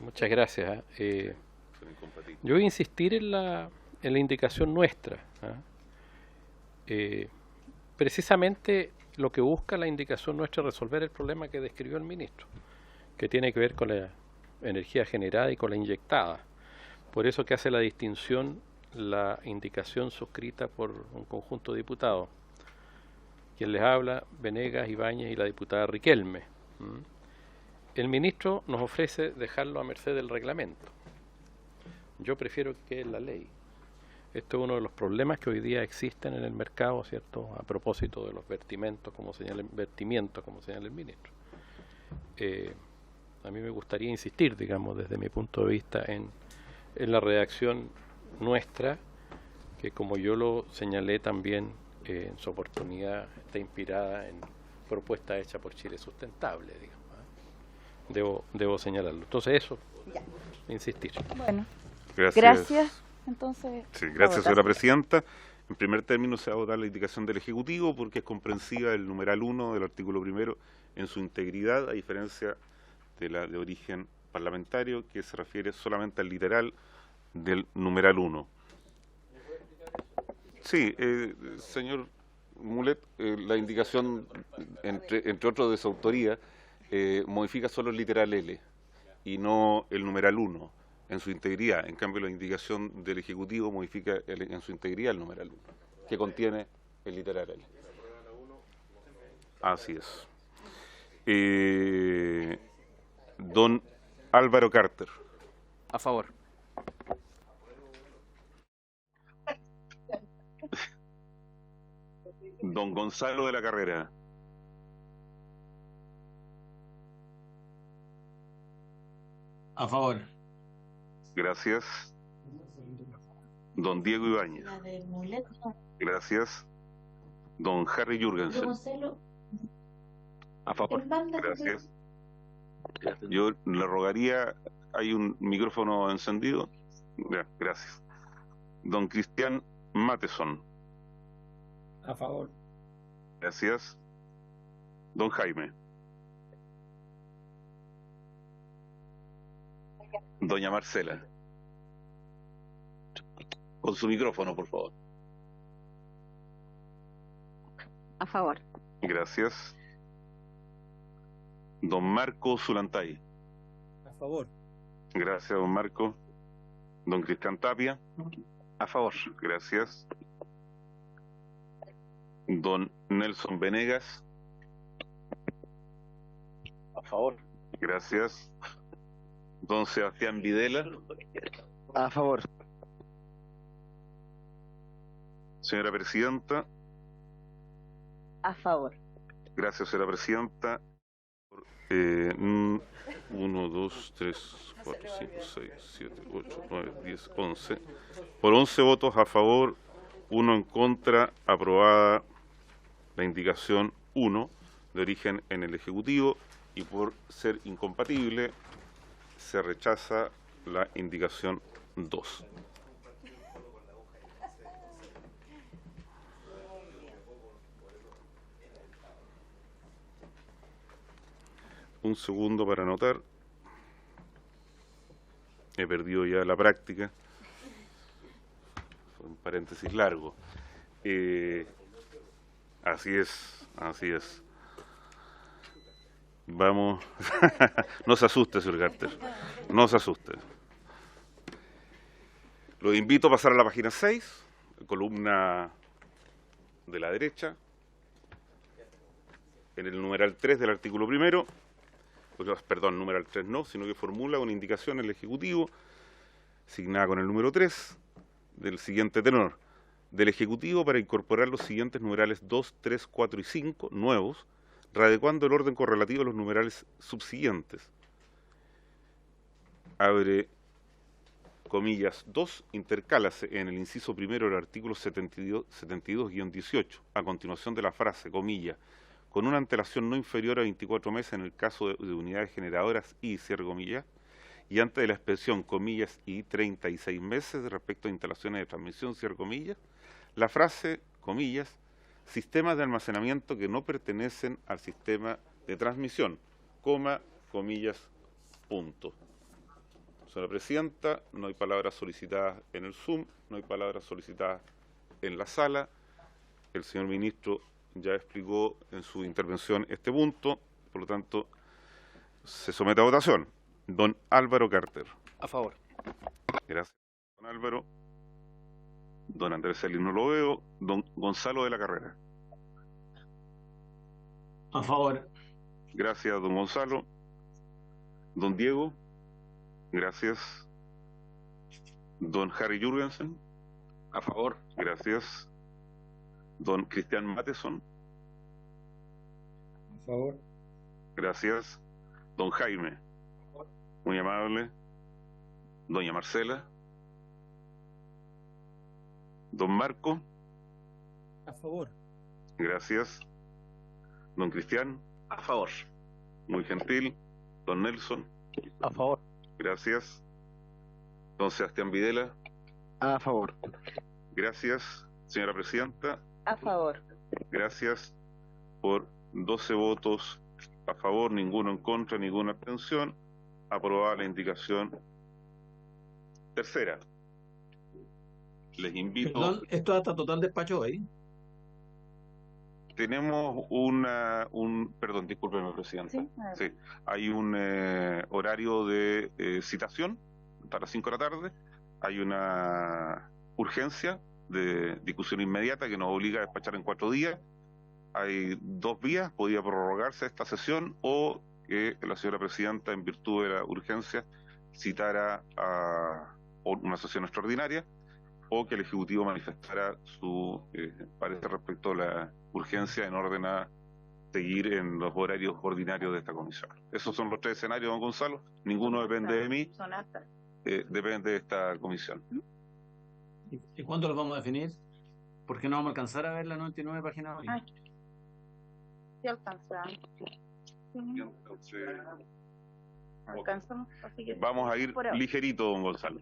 muchas gracias. Yo voy a insistir en la indicación nuestra. Precisamente lo que busca la indicación nuestra es resolver el problema que describió el ministro, que tiene que ver con la energía generada y con la inyectada. Por eso que hace la distinción la indicación suscrita por un conjunto de diputados. Quien les habla, Venegas, Ibáñez y la diputada Riquelme. El ministro nos ofrece dejarlo a merced del reglamento. Yo prefiero que quede en la ley. Esto es uno de los problemas que hoy día existen en el mercado, ¿cierto? A propósito de los vertimientos, como señala el ministro. A mí me gustaría insistir, digamos, desde mi punto de vista, en la redacción nuestra, que como yo lo señalé también en su oportunidad, está inspirada en propuestas hechas por Chile Sustentable, digamos. Debo señalarlo. Entonces eso, insistir. Bueno, gracias. Entonces, sí, gracias, señora presidenta. En primer término se va a votar la indicación del Ejecutivo porque es comprensiva del numeral 1 del artículo 1 en su integridad, a diferencia de la de origen parlamentario, que se refiere solamente al literal del numeral 1. Sí, señor Mulet, la indicación, entre otros de su autoría, modifica solo el literal L y no el numeral 1 en su integridad. En cambio, la indicación del Ejecutivo modifica en su integridad el numeral 1, que contiene el literal L. Así es. Don Álvaro Carter. A favor. Don Gonzalo de la Carrera. A favor. Gracias. Don Diego Ibáñez. Gracias. Don Harry Jürgensen. A favor. Gracias. Yo le rogaría, hay un micrófono encendido. Gracias. Don Cristian Matheson. A favor. Gracias. Don Jaime. Doña Marcela. Con su micrófono, por favor. A favor. Gracias. Don Marco Zulantay. A favor. Gracias, don Marco. Don Cristian Tapia. A favor. Gracias. Don Nelson Venegas. A favor. Gracias. Don Sebastián Videla. A favor. Señora Presidenta. A favor. Gracias, señora Presidenta. 1, 2, 3, 4, 5, 6, 7, 8, 9, 10, 11. Por 11 votos a favor, 1 en contra, aprobada la indicación 1 de origen en el Ejecutivo, y por ser incompatible se rechaza la indicación 2. Un segundo para anotar. He perdido ya la práctica. Fue un paréntesis largo. Así es, así es. Vamos. No se asuste, señor Carter. No se asuste. Los invito a pasar a la página 6, columna de la derecha, en el numeral 3 del artículo primero. Perdón, numeral 3 no, sino que formula una indicación el Ejecutivo, asignada con el número 3, del siguiente tenor: del Ejecutivo para incorporar los siguientes numerales 2, 3, 4 y 5 nuevos, readecuando el orden correlativo a los numerales subsiguientes. Abre comillas 2, intercálase en el inciso primero del artículo 72-18, a continuación de la frase, comilla, con una antelación no inferior a 24 meses en el caso de unidades generadoras y, cierre comillas, y antes de la expresión, comillas, y 36 meses respecto a instalaciones de transmisión, cierre comillas, la frase, comillas, sistemas de almacenamiento que no pertenecen al sistema de transmisión, coma, comillas, punto. Señora Presidenta, no hay palabras solicitadas en el Zoom, no hay palabras solicitadas en la sala. El señor ministro ya explicó en su intervención este punto, por lo tanto, se somete a votación. Don Álvaro Carter. A favor. Gracias, don Álvaro. Don Andrés Celis no lo veo. Don Gonzalo de la Carrera. A favor. Gracias, don Gonzalo. Don Diego. Gracias. Don Harry Jürgensen. A favor. Gracias. Don Cristian Matheson. A favor. Gracias. Don Jaime. Muy amable. Doña Marcela. Don Marco. A favor. Gracias. Don Cristian. A favor. Muy gentil. Don Nelson. A favor. Gracias. Don Sebastián Videla. A favor. Gracias, señora Presidenta. A favor. Gracias. Por 12 votos a favor, ninguno en contra, ninguna abstención. Aprobada la indicación tercera. Les invito... Perdón, esto hasta total despacho ahí. Tenemos perdón, discúlpeme, Presidenta. Sí, hay un horario de citación para las 5 de la tarde. Hay una urgencia de discusión inmediata que nos obliga a despachar en 4 días. Hay 2 vías: podía prorrogarse esta sesión o que la señora Presidenta, en virtud de la urgencia, citara a una sesión extraordinaria o que el Ejecutivo manifestara su parecer respecto a la urgencia en orden a seguir en los horarios ordinarios de esta comisión. Esos son los tres escenarios, don Gonzalo. Ninguno depende de mí, depende de esta comisión. ¿Y cuándo los vamos a definir? Porque no vamos a alcanzar a ver la 99 página hoy. Sí alcanzamos. Entonces, Alcanzamos, así que vamos a ir ligerito, don Gonzalo.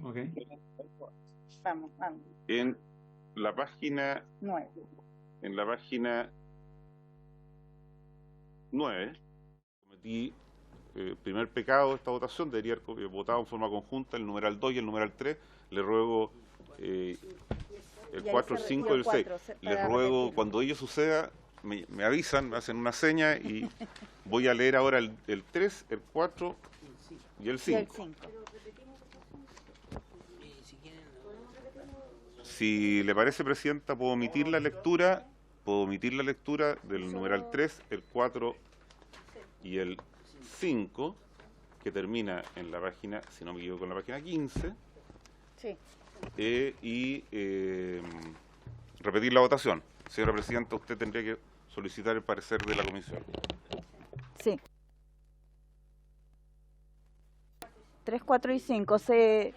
Ok. Vamos. En la página 9. En la página 9 cometí primer pecado de esta votación, debería haber votado en forma conjunta el numeral 2 y el numeral 3. Le ruego el 4, el 5 y el 6. Les ruego, cuando ello suceda, me avisan, me hacen una seña y voy a leer ahora el 3, el 4 y el 5. Si le parece, Presidenta, puedo omitir la lectura del numeral 3, el 4 y el 5, que termina en la página, si no me equivoco, en la página 15. Sí. Y repetir la votación. Señora Presidenta, usted tendría que solicitar el parecer de la comisión. Sí. 3, 4 y 5. ¿Se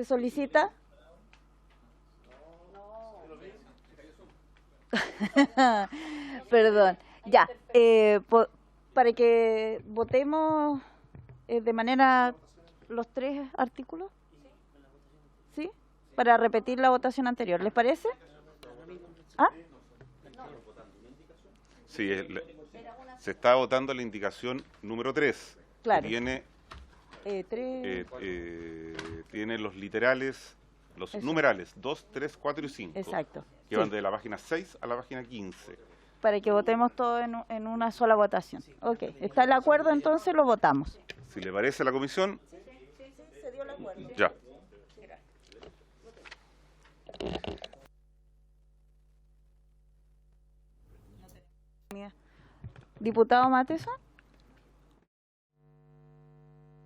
solicita? Perdón. Ya. Para que votemos de manera los tres artículos. ¿Sí? Para repetir la votación anterior. ¿Les parece? ¿Ah? Sí, se está votando la indicación número 3. Claro. Que tiene, 3. Tiene los literales, los numerales 2, 3, 4 y 5. Exacto. Que van de la página 6 a la página 15. Para que votemos todo en una sola votación. Ok. ¿Está el acuerdo? Entonces lo votamos. Si le parece a la comisión. Sí, se dio el acuerdo. Ya. Diputado Matheson.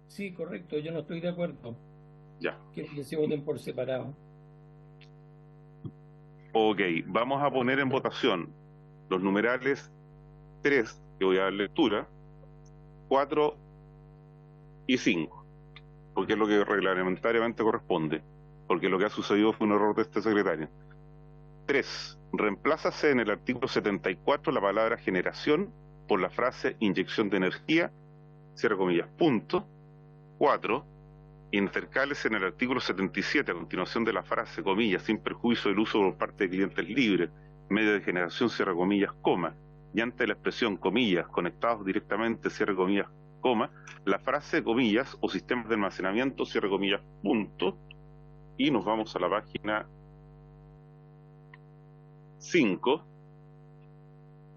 Sí, correcto, yo no estoy de acuerdo. Ya. Quiero que se voten por separado. Ok, vamos a poner en votación los numerales 3, que voy a dar lectura, 4 y 5, porque es lo que reglamentariamente corresponde, porque lo que ha sucedido fue un error de este secretario. 3. Reemplázase en el artículo 74 la palabra generación por la frase inyección de energía, cierre comillas, punto. 4. Intercales en el artículo 77 a continuación de la frase, comillas, sin perjuicio del uso por parte de clientes libres, medio de generación, cierre comillas, coma, y ante la expresión, comillas, conectados directamente, cierre comillas, coma, la frase, comillas, o sistemas de almacenamiento, cierre comillas, punto, y nos vamos a la página 5,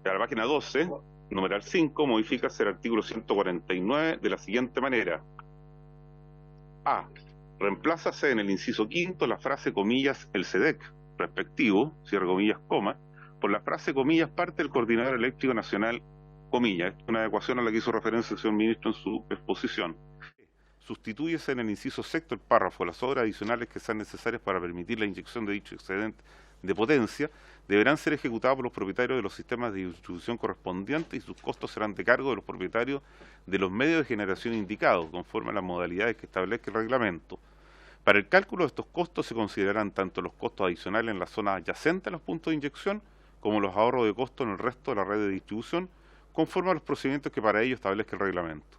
a la página 12, numeral 5, modifícase el artículo 149 de la siguiente manera. A. Reemplázase en el inciso quinto la frase, comillas, el SEDEC respectivo, cierre comillas, coma, por la frase, comillas, parte del Coordinador Eléctrico Nacional, comillas. Esto es una adecuación a la que hizo referencia el señor ministro en su exposición. Sustitúyese en el inciso sexto el párrafo, las obras adicionales que sean necesarias para permitir la inyección de dicho excedente de potencia deberán ser ejecutadas por los propietarios de los sistemas de distribución correspondientes y sus costos serán de cargo de los propietarios de los medios de generación indicados, conforme a las modalidades que establezca el reglamento. Para el cálculo de estos costos se considerarán tanto los costos adicionales en la zona adyacente a los puntos de inyección, como los ahorros de costo en el resto de la red de distribución, conforme a los procedimientos que para ello establezca el reglamento.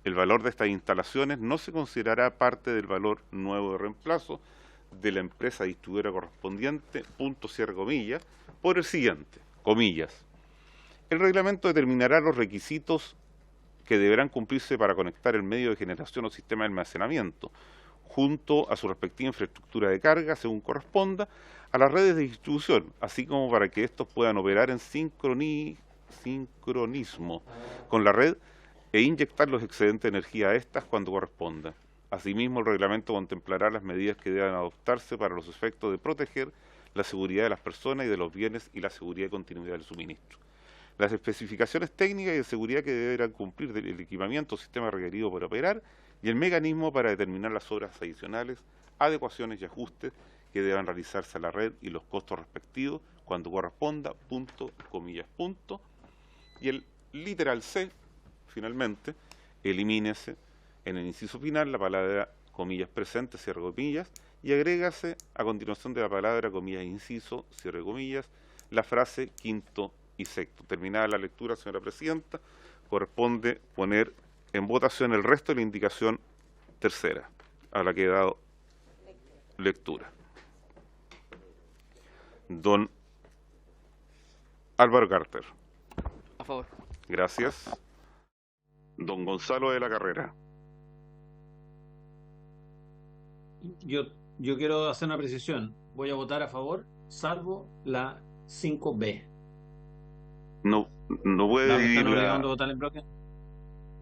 El valor de estas instalaciones no se considerará parte del valor nuevo de reemplazo de la empresa distribuidora correspondiente, punto, cierre comillas, por el siguiente, comillas. El reglamento determinará los requisitos que deberán cumplirse para conectar el medio de generación o sistema de almacenamiento, junto a su respectiva infraestructura de carga, según corresponda, a las redes de distribución, así como para que estos puedan operar en sincronismo con la red e inyectar los excedentes de energía a estas cuando corresponda. Asimismo, el reglamento contemplará las medidas que deban adoptarse para los efectos de proteger la seguridad de las personas y de los bienes y la seguridad y continuidad del suministro. las especificaciones técnicas y de seguridad que deberán cumplir el equipamiento o sistema requerido por operar y el mecanismo para determinar las obras adicionales, adecuaciones y ajustes que deban realizarse a la red y los costos respectivos cuando corresponda, punto, comillas, punto. Y el literal C, finalmente, elimínese en el inciso final la palabra comillas presente, cierre comillas, y agrégase a continuación de la palabra comillas inciso, cierre comillas, la frase quinto y sexto. Terminada la lectura, señora presidenta, corresponde poner en votación el resto de la indicación tercera, a la que he dado lectura. Don Álvaro Carter. A favor. Gracias. Don Gonzalo de la Carrera. Yo quiero hacer una precisión. Voy a votar a favor, salvo la 5B. No puede ¿Me dividir están obligando a votar en bloque?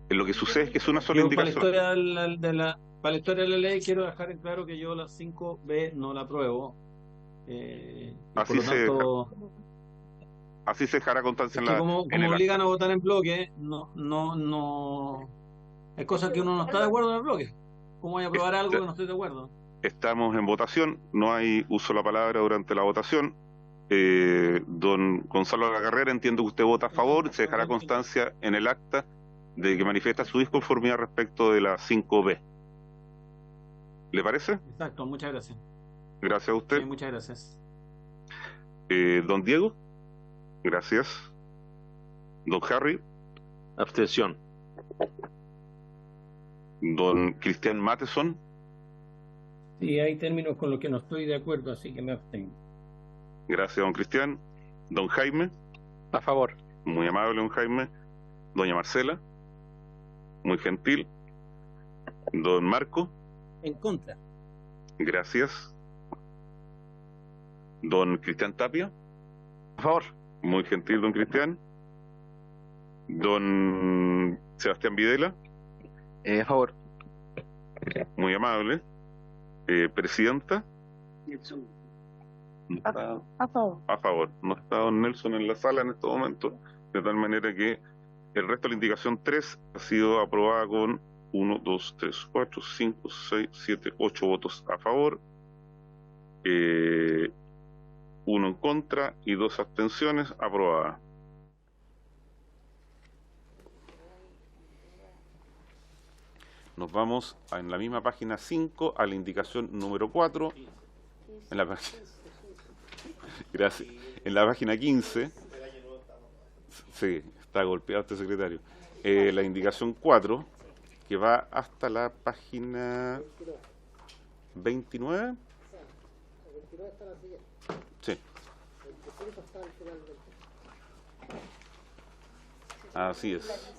Lo que sucede es que es una sola Para la indicación. historia para la historia de la ley quiero dejar en claro que yo la 5B no la apruebo. Así se dejará constancia en la... como obligan a votar en bloque, no hay cosas que uno no está de acuerdo en el bloque. ¿Cómo voy a aprobar algo que no estoy de acuerdo? Estamos en votación, no hay uso de la palabra durante la votación. Don Gonzalo de la Carrera, entiendo que usted vota a favor, se dejará constancia en el acta de que manifiesta su disconformidad respecto de la 5B. ¿Le parece? Exacto, muchas gracias. Gracias a usted. Sí, muchas gracias. Don Diego, gracias. Don Harry. Abstención. Don Cristian Matheson. Sí, hay términos con los que no estoy de acuerdo, así que me abstengo. Gracias, don Cristian. Don Jaime. A favor. Muy amable, don Jaime. Doña Marcela. Muy gentil. Don Marco. En contra. Gracias. Don Cristian Tapia. A favor. Muy gentil, don Cristian. Don Sebastián Videla. A favor. Muy amable. Presidenta. A favor. A favor. No está don Nelson en la sala en este momento, de tal manera que el resto de la indicación 3 ha sido aprobada con 1, 2, 3, 4, 5, 6, 7, 8 votos a favor, 1 en contra y 2 abstenciones. Aprobada. Nos vamos en la misma página 5 a la indicación número 4. En la página... Gracias. En la página 15. Sí, está golpeado este secretario. La indicación 4, que va hasta la página 29. Sí. Así es.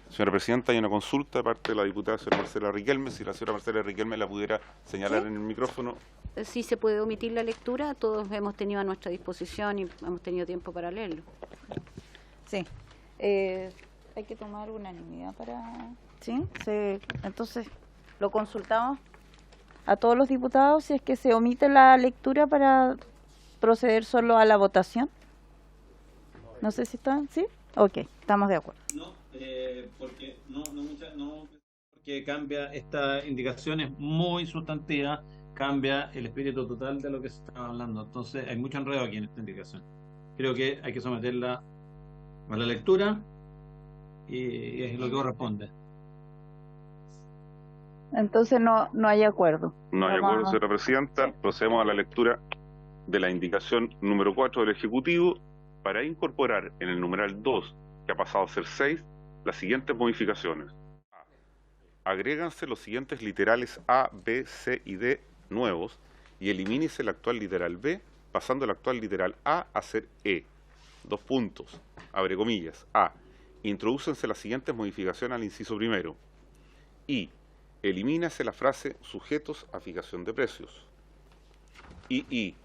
Señora Presidenta, hay una consulta de parte de la diputada señora Marcela Riquelme. Si la señora Marcela Riquelme la pudiera señalar en el micrófono. Sí, se puede omitir la lectura, todos hemos tenido a nuestra disposición y hemos tenido tiempo para leerlo. Sí. Hay que tomar unanimidad para... ¿Sí? Entonces, lo consultamos a todos los diputados si es que se omite la lectura para proceder solo a la votación. No sé si están... ¿Sí? Ok, estamos de acuerdo. Porque porque cambia, esta indicación es muy sustantiva, cambia el espíritu total de lo que se está hablando. Entonces hay mucho enredo aquí en esta indicación. Creo que hay que someterla a la lectura y es lo que corresponde. Entonces no hay acuerdo. No hay acuerdo, señora Presidenta. Procedemos a la lectura de la indicación número 4 del Ejecutivo para incorporar en el numeral 2, que ha pasado a ser 6, las siguientes modificaciones. Agréganse los siguientes literales A, B, C y D nuevos y elimínese el actual literal B, pasando el actual literal A a ser E. 2 puntos, abre comillas. A. Introdúcense las siguientes modificaciones al inciso primero. I. Elimínase la frase sujetos a fijación de precios. I.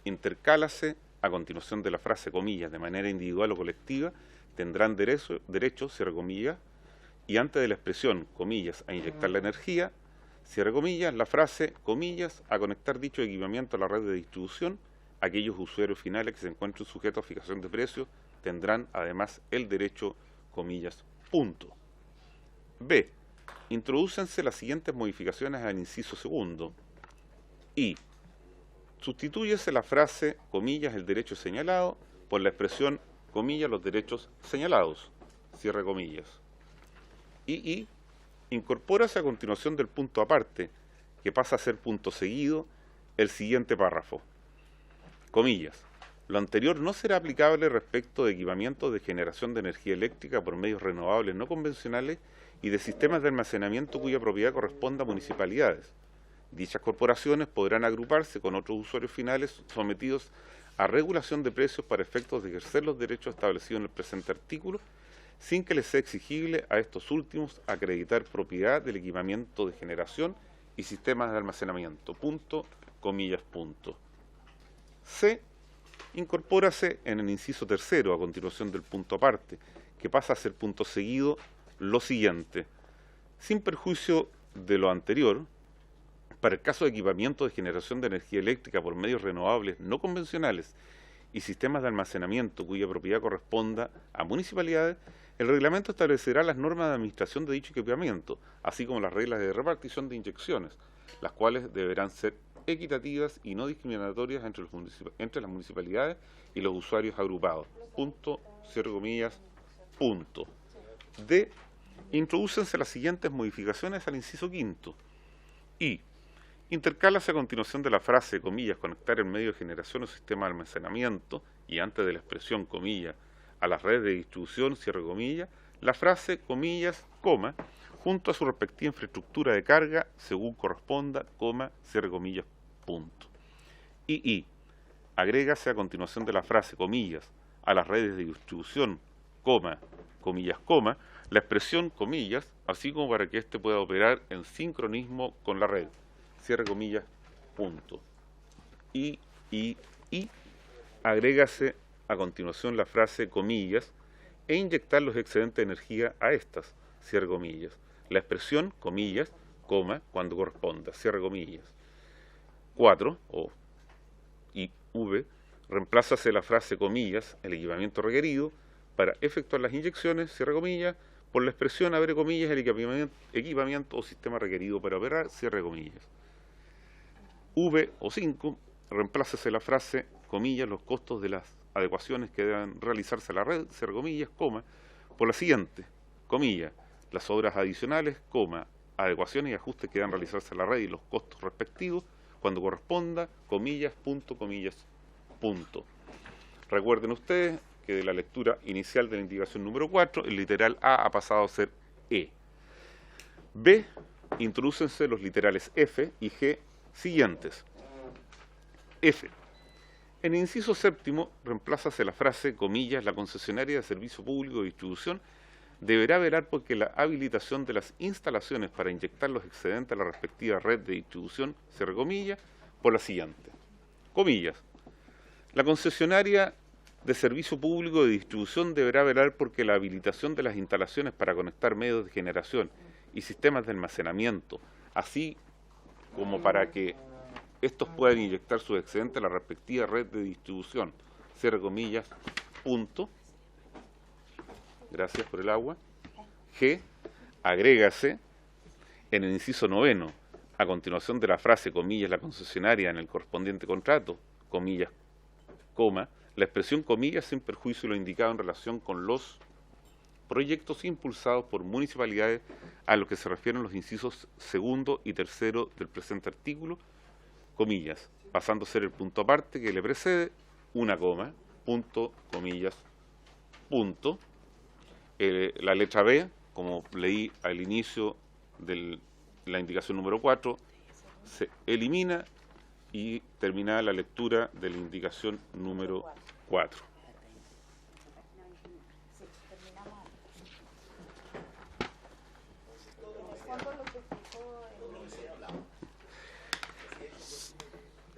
Intercálase a continuación de la frase comillas de manera individual o colectiva, tendrán derecho, cierre comillas, y antes de la expresión, comillas, a inyectar la energía, cierre comillas, la frase, comillas, a conectar dicho equipamiento a la red de distribución, aquellos usuarios finales que se encuentren sujetos a fijación de precios tendrán además el derecho, comillas, punto. B. Introdúcense las siguientes modificaciones al inciso segundo. I. Sustituyese la frase, comillas, el derecho señalado, por la expresión, comillas, los derechos señalados, cierre comillas. Y incorpórase a continuación del punto aparte, que pasa a ser punto seguido, el siguiente párrafo. Comillas. Lo anterior no será aplicable respecto de equipamientos de generación de energía eléctrica por medios renovables no convencionales y de sistemas de almacenamiento cuya propiedad corresponda a municipalidades. Dichas corporaciones podrán agruparse con otros usuarios finales sometidos a regulación de precios para efectos de ejercer los derechos establecidos en el presente artículo, sin que les sea exigible a estos últimos acreditar propiedad del equipamiento de generación y sistemas de almacenamiento. Punto, comillas, punto. C. Incorpórase en el inciso tercero, a continuación del punto aparte, que pasa a ser punto seguido, lo siguiente. Sin perjuicio de lo anterior, para el caso de equipamiento de generación de energía eléctrica por medios renovables no convencionales y sistemas de almacenamiento cuya propiedad corresponda a municipalidades, el reglamento establecerá las normas de administración de dicho equipamiento, así como las reglas de repartición de inyecciones, las cuales deberán ser equitativas y no discriminatorias entre las municipalidades y los usuarios agrupados. Punto, cierre comillas, punto. D. Introdúcense las siguientes modificaciones al inciso quinto. I. Intercálase a continuación de la frase, comillas, conectar el medio de generación o sistema de almacenamiento, y antes de la expresión, comillas, a las redes de distribución, cierre comillas, la frase, comillas, coma, junto a su respectiva infraestructura de carga, según corresponda, coma, cierre comillas, punto. Y agrégase a continuación de la frase, comillas, a las redes de distribución, coma, comillas, coma, la expresión, comillas, así como para que éste pueda operar en sincronismo con la red, cierre comillas, punto. Y agrégase a continuación la frase, comillas, e inyectar los excedentes de energía a estas, cierre comillas. La expresión, comillas, coma, cuando corresponda, cierre comillas. 4, y V, reemplázase la frase, comillas, el equipamiento requerido para efectuar las inyecciones, cierre comillas, por la expresión, abre comillas, el equipamiento o sistema requerido para operar, cierre comillas. V o 5, reemplázase la frase, comillas, los costos de las adecuaciones que deban realizarse a la red, cierre comillas, coma, por la siguiente, comillas, las obras adicionales, coma, adecuaciones y ajustes que deban realizarse a la red y los costos respectivos, cuando corresponda, comillas, punto, comillas, punto. Recuerden ustedes que de la lectura inicial de la indicación número 4, el literal A ha pasado a ser E. B, introdúcense los literales F y G siguientes. F. En el inciso séptimo, reemplázase la frase, comillas, la concesionaria de servicio público de distribución deberá velar porque la habilitación de las instalaciones para inyectar los excedentes a la respectiva red de distribución, cierre comillas, por la siguiente. Comillas. La concesionaria de servicio público de distribución deberá velar porque la habilitación de las instalaciones para conectar medios de generación y sistemas de almacenamiento, así como para que estos puedan inyectar sus excedentes a la respectiva red de distribución, cierre comillas, punto. Gracias por el agua. G, agrégase en el inciso noveno, a continuación de la frase, comillas, la concesionaria en el correspondiente contrato, comillas, coma, la expresión comillas sin perjuicio de lo indicado en relación con los proyectos impulsados por municipalidades a los que se refieren los incisos segundo y tercero del presente artículo, comillas, pasando a ser el punto aparte que le precede, una coma, punto, comillas, punto. La letra B, como leí al inicio de la indicación número 4, se elimina y termina la lectura de la indicación número 4.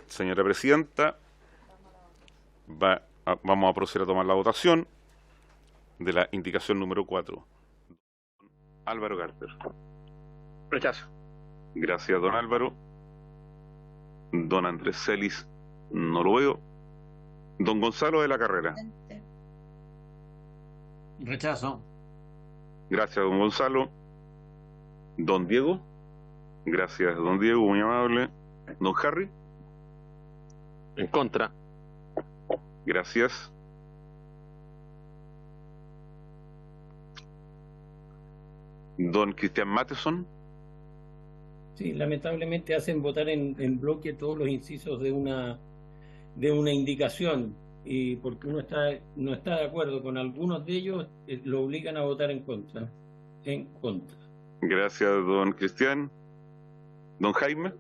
Señora Presidenta, vamos a proceder a tomar la votación de la indicación número 4. Álvaro Carter. Rechazo. Gracias, don Álvaro. Don Andrés Celis, no lo veo. Don Gonzalo de la Carrera. Rechazo. Gracias, don Gonzalo. Don Diego. Gracias, don Diego, muy amable. Don Harry. En contra. Gracias. Don Cristian Matheson. Sí, lamentablemente hacen votar en bloque todos los incisos de una indicación, y porque uno no está de acuerdo con algunos de ellos, lo obligan a votar en contra. En contra. Gracias, don Cristian. Don Jaime.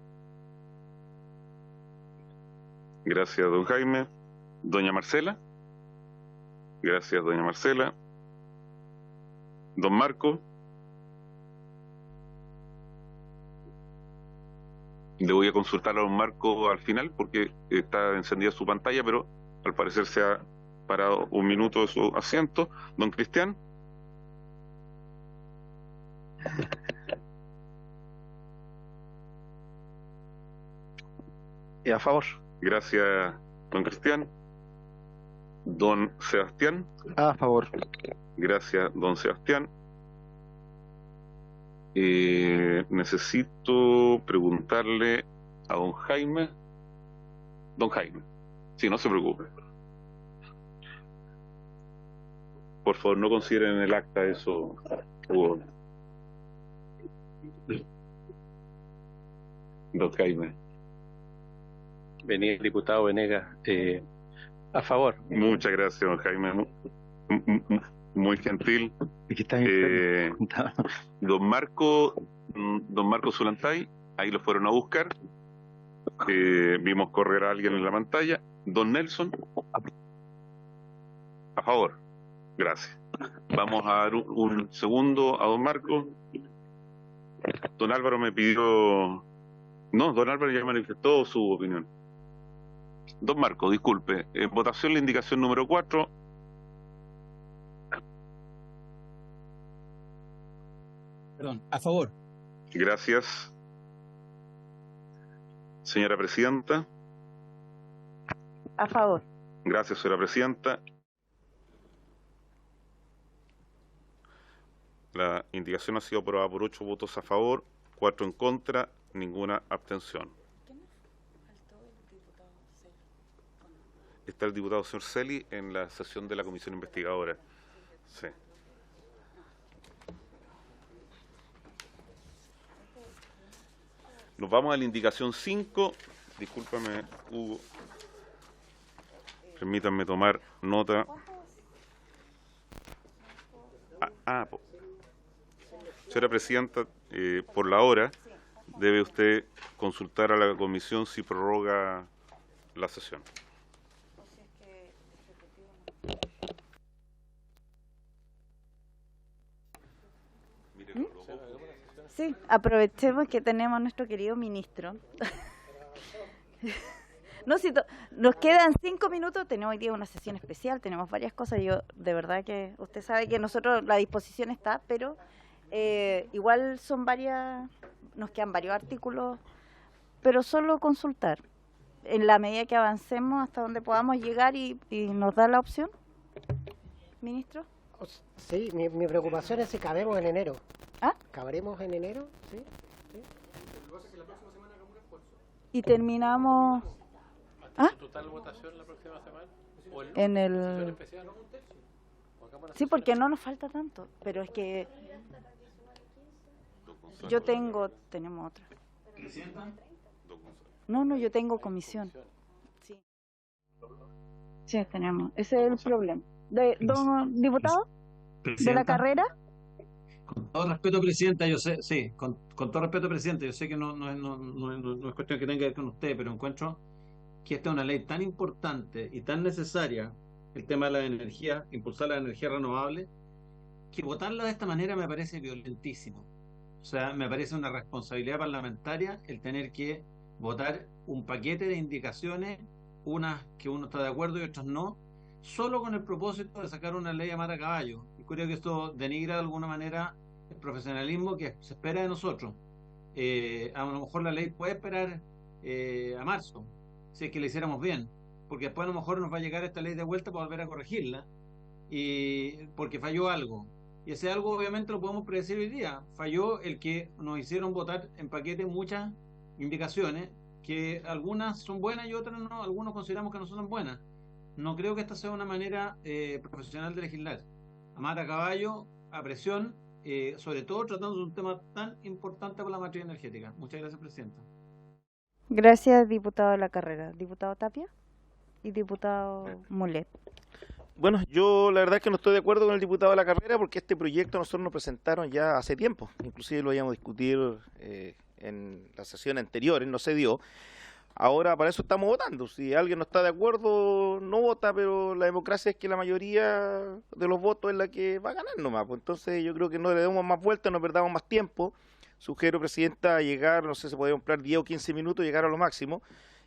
Gracias, don Jaime. Doña Marcela. Gracias, doña Marcela. Don Marco. Le voy a consultar a don Marco al final porque está encendida su pantalla, pero al parecer se ha parado un minuto de su asiento. Don Cristian. Y a favor. Gracias, don Cristian. Don Sebastián. A favor. Gracias, don Sebastián. Necesito preguntarle a don Jaime. Don Jaime, sí, no se preocupe. Por favor, no consideren el acta eso, Hugo. Don Jaime. Venía el diputado Venegas, a favor. Muchas gracias, don Jaime. Muy gentil. Don Marco Zulantay, ahí lo fueron a buscar. Vimos correr a alguien en la pantalla. Don Nelson. A favor. Gracias. Vamos a dar un segundo a don Marco. Don Álvaro me pidió... No, don Álvaro ya manifestó su opinión. Don Marco, disculpe. En votación la indicación número 4. Perdón, a favor. Gracias. Señora Presidenta. A favor. Gracias, señora Presidenta. La indicación ha sido aprobada por 8 votos a favor, 4 en contra, ninguna abstención. Está el diputado señor Celi en la sesión de la comisión investigadora. Sí. Nos vamos a la indicación 5. Discúlpame, Hugo. Permítanme tomar nota. Señora Presidenta, por la hora, debe usted consultar a la comisión si prorroga la sesión. Sí, aprovechemos que tenemos a nuestro querido ministro. No, si nos quedan 5 minutos, tenemos hoy día una sesión especial, tenemos varias cosas. Yo, de verdad que usted sabe que nosotros la disposición está, pero igual son varias, nos quedan varios artículos, pero solo consultar. En la medida que avancemos hasta donde podamos llegar y nos da la opción, ministro. Sí, mi preocupación es si cabemos en enero. ¿Ah? ¿Cabremos en enero? Sí. Y terminamos... ¿Ah? ¿Total votación la próxima semana? En el... Sí, porque no nos falta tanto, pero es que... tenemos otra. No, yo tengo comisión. Sí. Sí, tenemos. Ese es el problema. ¿Don diputado? ¿De la carrera? Con todo respeto, Presidenta, yo sé, sí, con todo respeto, Presidente, yo sé que no es cuestión que tenga que ver con usted, pero encuentro que esta es una ley tan importante y tan necesaria, el tema de la energía, impulsar la energía renovable, que votarla de esta manera me parece violentísimo. O sea, me parece una responsabilidad parlamentaria el tener que votar un paquete de indicaciones, unas que uno está de acuerdo y otras no, solo con el propósito de sacar una ley a mata caballo. Y creo que esto denigra de alguna manera el profesionalismo que se espera de nosotros. a lo mejor la ley puede esperar a marzo, si es que la hiciéramos bien, porque después a lo mejor nos va a llegar esta ley de vuelta para volver a corregirla, y porque falló algo. Y ese algo obviamente lo podemos predecir hoy día. Falló el que nos hicieron votar en paquete muchas indicaciones, que algunas son buenas y otras no, algunos consideramos que no son buenas. No creo que esta sea una manera profesional de legislar. A mata a caballo, a presión, sobre todo tratando de un tema tan importante para la materia energética. Muchas gracias, Presidenta. Gracias, diputado de la carrera. Diputado Tapia y diputado Mulet. Bueno, yo la verdad es que no estoy de acuerdo con el diputado de la carrera porque este proyecto nosotros nos presentaron ya hace tiempo, inclusive lo habíamos discutido en las sesiones anteriores, no se dio. Ahora para eso estamos votando, si alguien no está de acuerdo no vota, pero la democracia es que la mayoría de los votos es la que va a ganar nomás, pues entonces yo creo que no le demos más vueltas, no perdamos más tiempo. Sugiero, Presidenta, a llegar, no sé, se puede comprar 10 o 15 minutos, llegar a lo máximo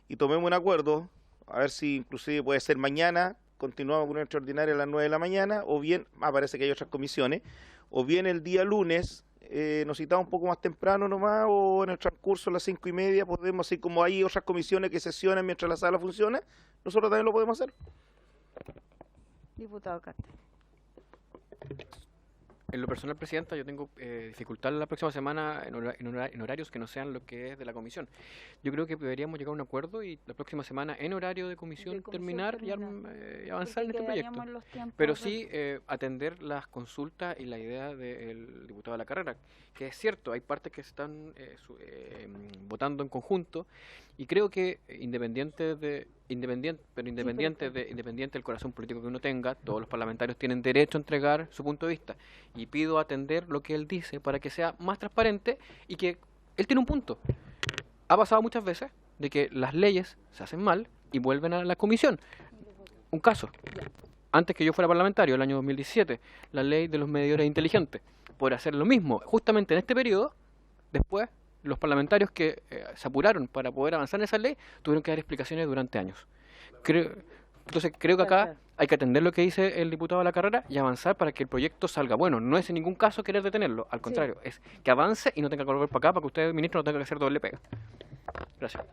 y tomemos un acuerdo, a ver si inclusive puede ser mañana. Continuamos con una extraordinaria a las 9 de la mañana, o bien, parece que hay otras comisiones, o bien el día lunes, nos citamos un poco más temprano nomás, o en el transcurso a las 5:30 podemos, así como hay otras comisiones que sesionan mientras la sala funciona, nosotros también lo podemos hacer. Diputado Carter. En lo personal, Presidenta, yo tengo dificultad la próxima semana en horarios que no sean lo que es de la comisión. Yo creo que deberíamos llegar a un acuerdo y la próxima semana en horario de comisión terminar y avanzar en este proyecto. Pero sí atender las consultas y la idea del diputado de la carrera, que es cierto, hay partes que se están votando en conjunto y creo que independiente del corazón político que uno tenga, todos los parlamentarios tienen derecho a entregar su punto de vista y pido atender lo que él dice para que sea más transparente y que él tiene un punto. Ha pasado muchas veces de que las leyes se hacen mal y vuelven a la comisión. Un caso, antes que yo fuera parlamentario, el año 2017, la ley de los medidores inteligentes, por hacer lo mismo, justamente en este periodo, después los parlamentarios que se apuraron para poder avanzar en esa ley tuvieron que dar explicaciones durante años. Entonces creo que acá hay que atender lo que dice el diputado de la carrera y avanzar para que el proyecto salga bueno. No es en ningún caso querer detenerlo, al contrario, es que avance y no tenga que volver para acá para que usted, ministro, no tenga que hacer doble pega. Gracias.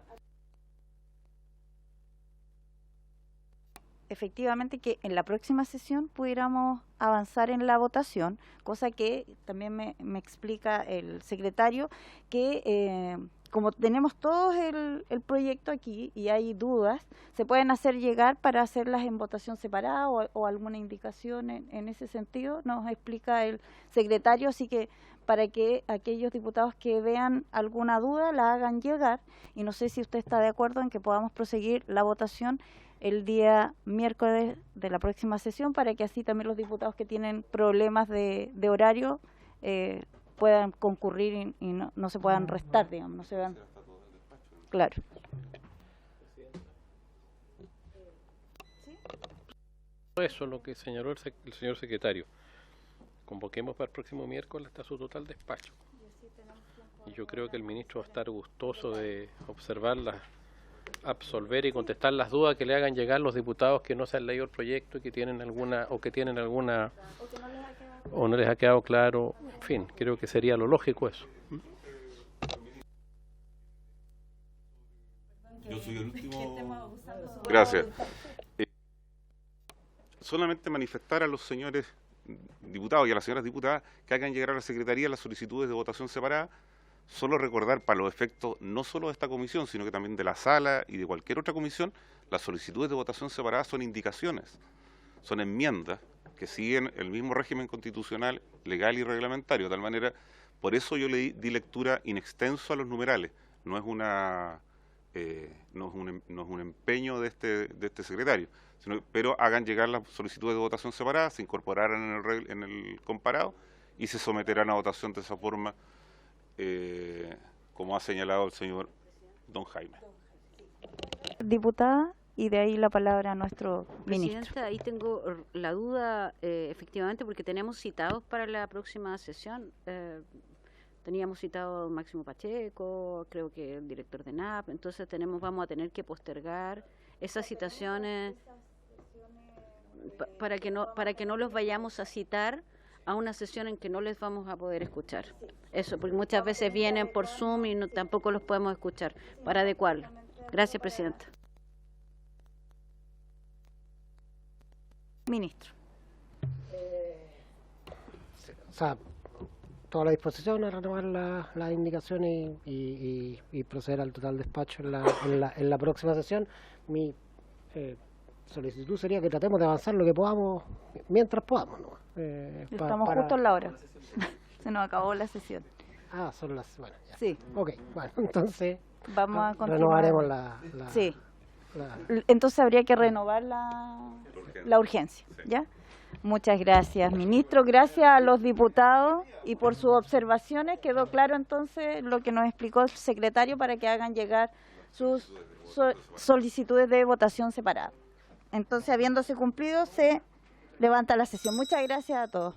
Efectivamente que en la próxima sesión pudiéramos avanzar en la votación, cosa que también me explica el secretario, que como tenemos todos el proyecto aquí y hay dudas, se pueden hacer llegar para hacerlas en votación separada o alguna indicación en ese sentido, nos explica el secretario, así que para que aquellos diputados que vean alguna duda la hagan llegar, y no sé si usted está de acuerdo en que podamos proseguir la votación el día miércoles de la próxima sesión, para que así también los diputados que tienen problemas de horario puedan concurrir y no se puedan restar, digamos, no se vean. Claro. Eso es lo que señaló el señor secretario. Convoquemos para el próximo miércoles hasta su total despacho. Y yo creo que el ministro va a estar gustoso de observarlas, absolver y contestar las dudas que le hagan llegar los diputados que no se han leído el proyecto y que tienen alguna o no les ha quedado claro. En fin, creo que sería lo lógico eso. Yo soy el último. Gracias. Solamente manifestar a los señores diputados y a las señoras diputadas que hagan llegar a la Secretaría las solicitudes de votación separada. Solo recordar para los efectos no solo de esta comisión, sino que también de la sala y de cualquier otra comisión, las solicitudes de votación separada son indicaciones, son enmiendas que siguen el mismo régimen constitucional, legal y reglamentario, de tal manera, por eso yo le di lectura in extenso a los numerales, no es un empeño de este secretario, pero hagan llegar las solicitudes de votación separada, se incorporarán en el comparado y se someterán a votación de esa forma, como ha señalado el señor don Jaime. Diputada, y de ahí la palabra a nuestro ministro. Presidenta, ahí tengo la duda, efectivamente, porque tenemos citados para la próxima sesión. Teníamos citado a Máximo Pacheco, creo que el director de NAP, entonces vamos a tener que postergar esas citaciones para que no los vayamos a citar a una sesión en que no les vamos a poder escuchar. Eso, porque muchas veces vienen por Zoom y tampoco los podemos escuchar, para adecuarlo. Gracias, Presidenta. Ministro. O sea, toda la disposición a renovar las indicaciones y proceder al total despacho en la próxima sesión. Mi solicitud sería que tratemos de avanzar lo que podamos mientras podamos, ¿no? Estamos justo en la hora. Se nos acabó la sesión. Ah, son las... Bueno, ya. Sí. Ok, bueno, entonces vamos a continuar. renovaremos Sí. Entonces habría que renovar la urgencia, ¿ya? Muchas gracias, ministro. Gracias a los diputados y por sus observaciones. Quedó claro entonces lo que nos explicó el secretario para que hagan llegar sus solicitudes de votación separada. Entonces, habiéndose cumplido, se levanta la sesión. Muchas gracias a todos.